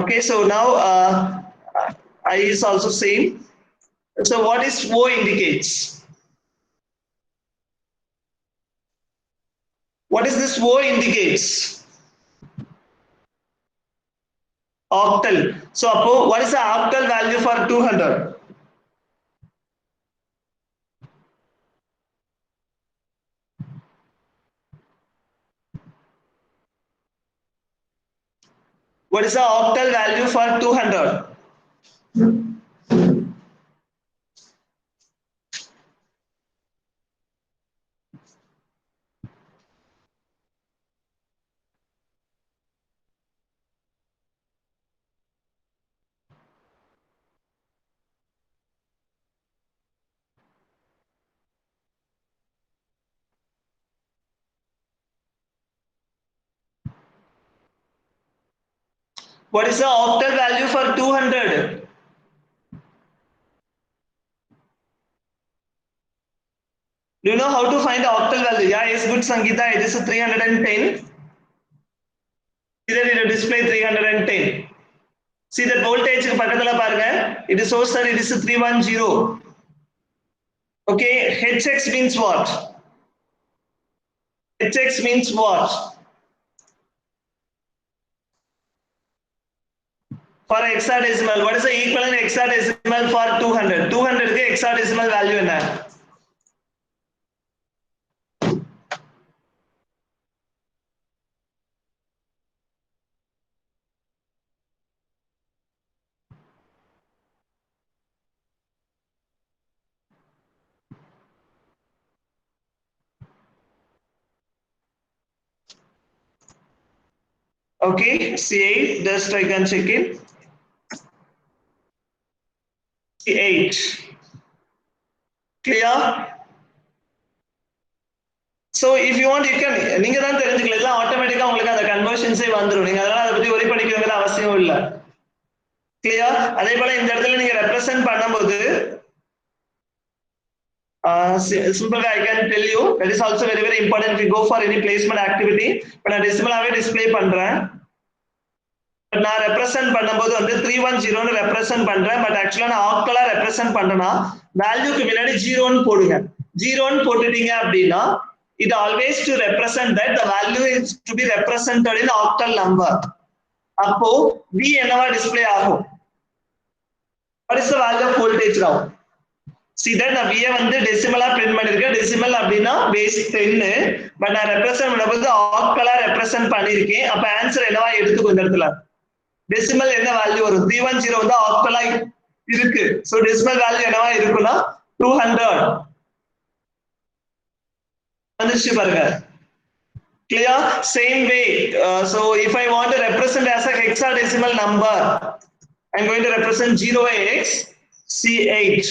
Okay, so now I is also same. So what is O indicates? What is this O indicates? Octal. So what is the octal value for 200? What is the octal value for 200? What is the octal value for 200? Do you know how to find the octal value? Yeah, it's good, Sangeeta. It is 310. See that it will display 310. See that voltage it is shows that it is 310. Okay, HX means what? HX means what? For hexadecimal, what is the equivalent hexadecimal for 200? 200 ke hexadecimal value enna? Okay, C8, just I can check it. C8. Clear? So if you want, you can நீங்க தான் தெரிஞ்சுக்கலாம் ஆட்டோமேட்டிக்கா உங்களுக்கு அந்த கன்வர்ஷன்ஸே வந்துரும். நீங்க அதனால அதை பத்தி worry பண்ணிக்கணும்ங்கற அவசியம் இல்ல. Clear? அதே போல இந்த இடத்துல நீங்க ரெப்ரசன்ட் பண்ணும்போது simple I can tell you that is also very important if you go for any placement activity. இப்ப நான் டெசிமலாவே டிஸ்ப்ளே பண்றேன். நான் ரெப்ரசன்ட் பண்ணும்போது வந்து 310 னு ரெப்ரசன்ட் பண்றேன். பட் एक्चुअली நான் ஆக்டலா ரெப்ரசன்ட் பண்றேனா வேல்யூக்கு முன்னாடி 0 னு போடுங்க. 0 னு போட்டுட்டீங்க அப்படினா it always to represent that the value is to be represented in octal number. அப்போ V என்னவா டிஸ்ப்ளே ஆகும்? What is the value of voltage now? See that நான் V வந்து டெசிமலா பிரிண்ட் பண்ணிருக்கேன். டெசிமல் அப்படினா பேஸ் 10 பட் நான் ரெப்ரசன்ட் பண்ணும்போது ஆக்டலா represent பண்ணிருக்கேன். அப்ப ஆன்சர் என்னவா எடுத்துக்கும் இந்த இடத்துல? டெசிமல் என்ன வேல்யூ வரும்? 310 வந்து ஆக்டலா இருக்கு. சோ டெசிமல் வேல்யூ என்னவா இருக்கும்னா 200. வந்துச்சு பாருங்க. Clear? Same way. So if I want to represent as a hexadecimal number, I'm going to represent 0x C8.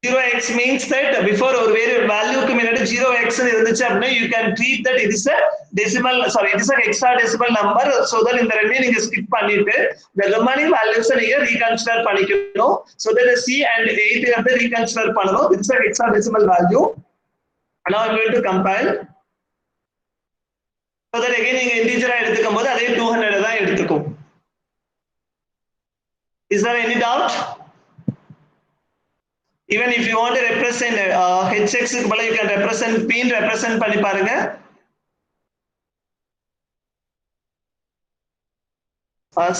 0x means that before ஒரு value க்கு முன்னாடி 0x னு இருந்துச்சு அப்படினா you can treat that it is a decimal, sorry, it is a hexadecimal number. So that இந்த ரெண்டையும் நீங்க skip பண்ணிட்டு the remaining values நீங்க reconsider பண்ணிக்கணும். So that C and 8 வந்து reconsider பண்ணனும். It's a hexadecimal value. Now I'm going to compile. So that again நீங்க இன்டிஜரா எடுத்துக்கும்போது அதே 200 தான் எடுத்துக்கும். Is there any doubt? Even if you want to represent hx க்கு பதிலா you can represent p ன்னு represent பண்ணி பாருங்க.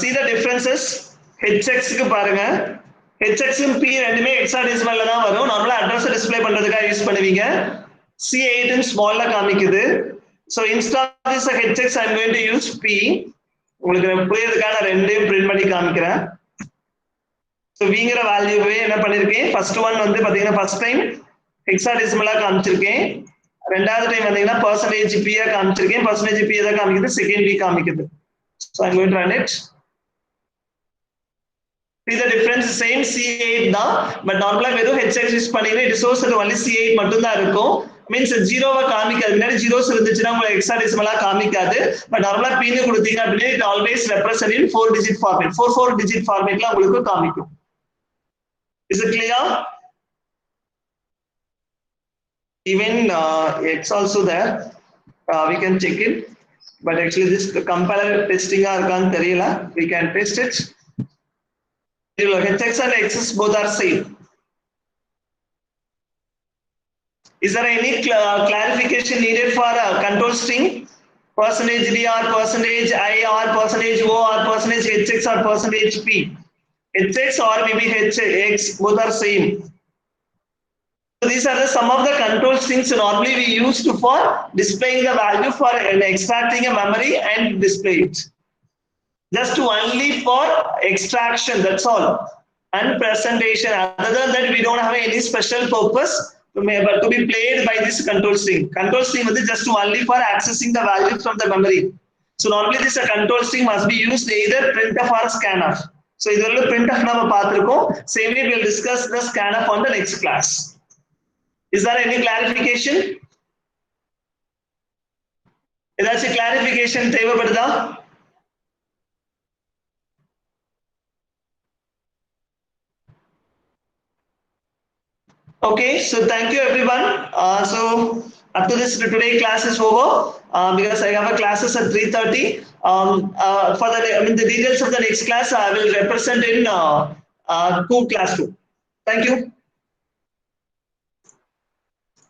See the differences. hx க்கு பாருங்க. hx ம் p ரெண்டுமே ஹெக்ஸாடெசிமல்ல தான் வரும். நார்மலா அட்ரஸ் டிஸ்ப்ளே பண்றதுக்காக யூஸ் பண்ணுவீங்க. C8 ன்னு ஸ்மால்ல காமிக்குது. So instead of this hx I'm going to use p. உங்களுக்கு புரியறதுக்காக நான் ரெண்டையும் பிரிண்ட் பண்ணி காமிக்கிறேன். So vங்கிற வேல்யூவே என்ன பண்ணிருக்கேன்? ஃபர்ஸ்ட் ஒன் வந்து பாத்தீங்கன்னா ஃபர்ஸ்ட் டைம் ஹெக்ஸாடெசிமலா காமிச்சிருக்கேன். ரெண்டாவது டைம் வந்தீங்கன்னா percentage p ஆ காமிச்சிருக்கேன். percentage p தான் காமிக்குது, செகண்ட் p காமிக்குது. So I'm going to run it. See the difference, same C8 தான், but normally வெறும் hx யூஸ் பண்ணீங்கன்னா it shows that only C8 மட்டும் தான் இருக்கும். Means 0 காமிக்காது. முன்னாடி zeros இருந்துச்சுன்னா உங்களுக்கு ஹெக்ஸாடெசிமலா காமிக்காது. பட் நார்மலா p ன்னு கொடுத்தீங்க அப்படினா it always represent in 4 digit format. 4 digit formatல உங்களுக்கு காமிக்கும். Is it clear? Even it's also there. We can check it. But actually, this compiler testing are gone theriyala. We can test it. HX and XS both are same. Is there any clarification needed for control string? Percentage D or percentage I or percentage O or percentage HX or percentage P. HX or maybe HX, both are same. So these are some of the control strings normally we use for displaying the value for extracting a memory and display it. Just only for extraction, that's all. And presentation. Other than that, we don't have any special purpose to be played by this control string. Control string is just only for accessing the value from the memory. So normally this control string must be used either printf or scanf. So either printf nama paathirukkom. Same way we'll discuss the scanf on the next class. Is there any clarification? ஏதாச்சும் clarification தேவைப்படுதா? Okay, so thank you everyone. So after this today class is over because I have a classes at 3:30. For the details of the next class I will represent in class 2. Thank you.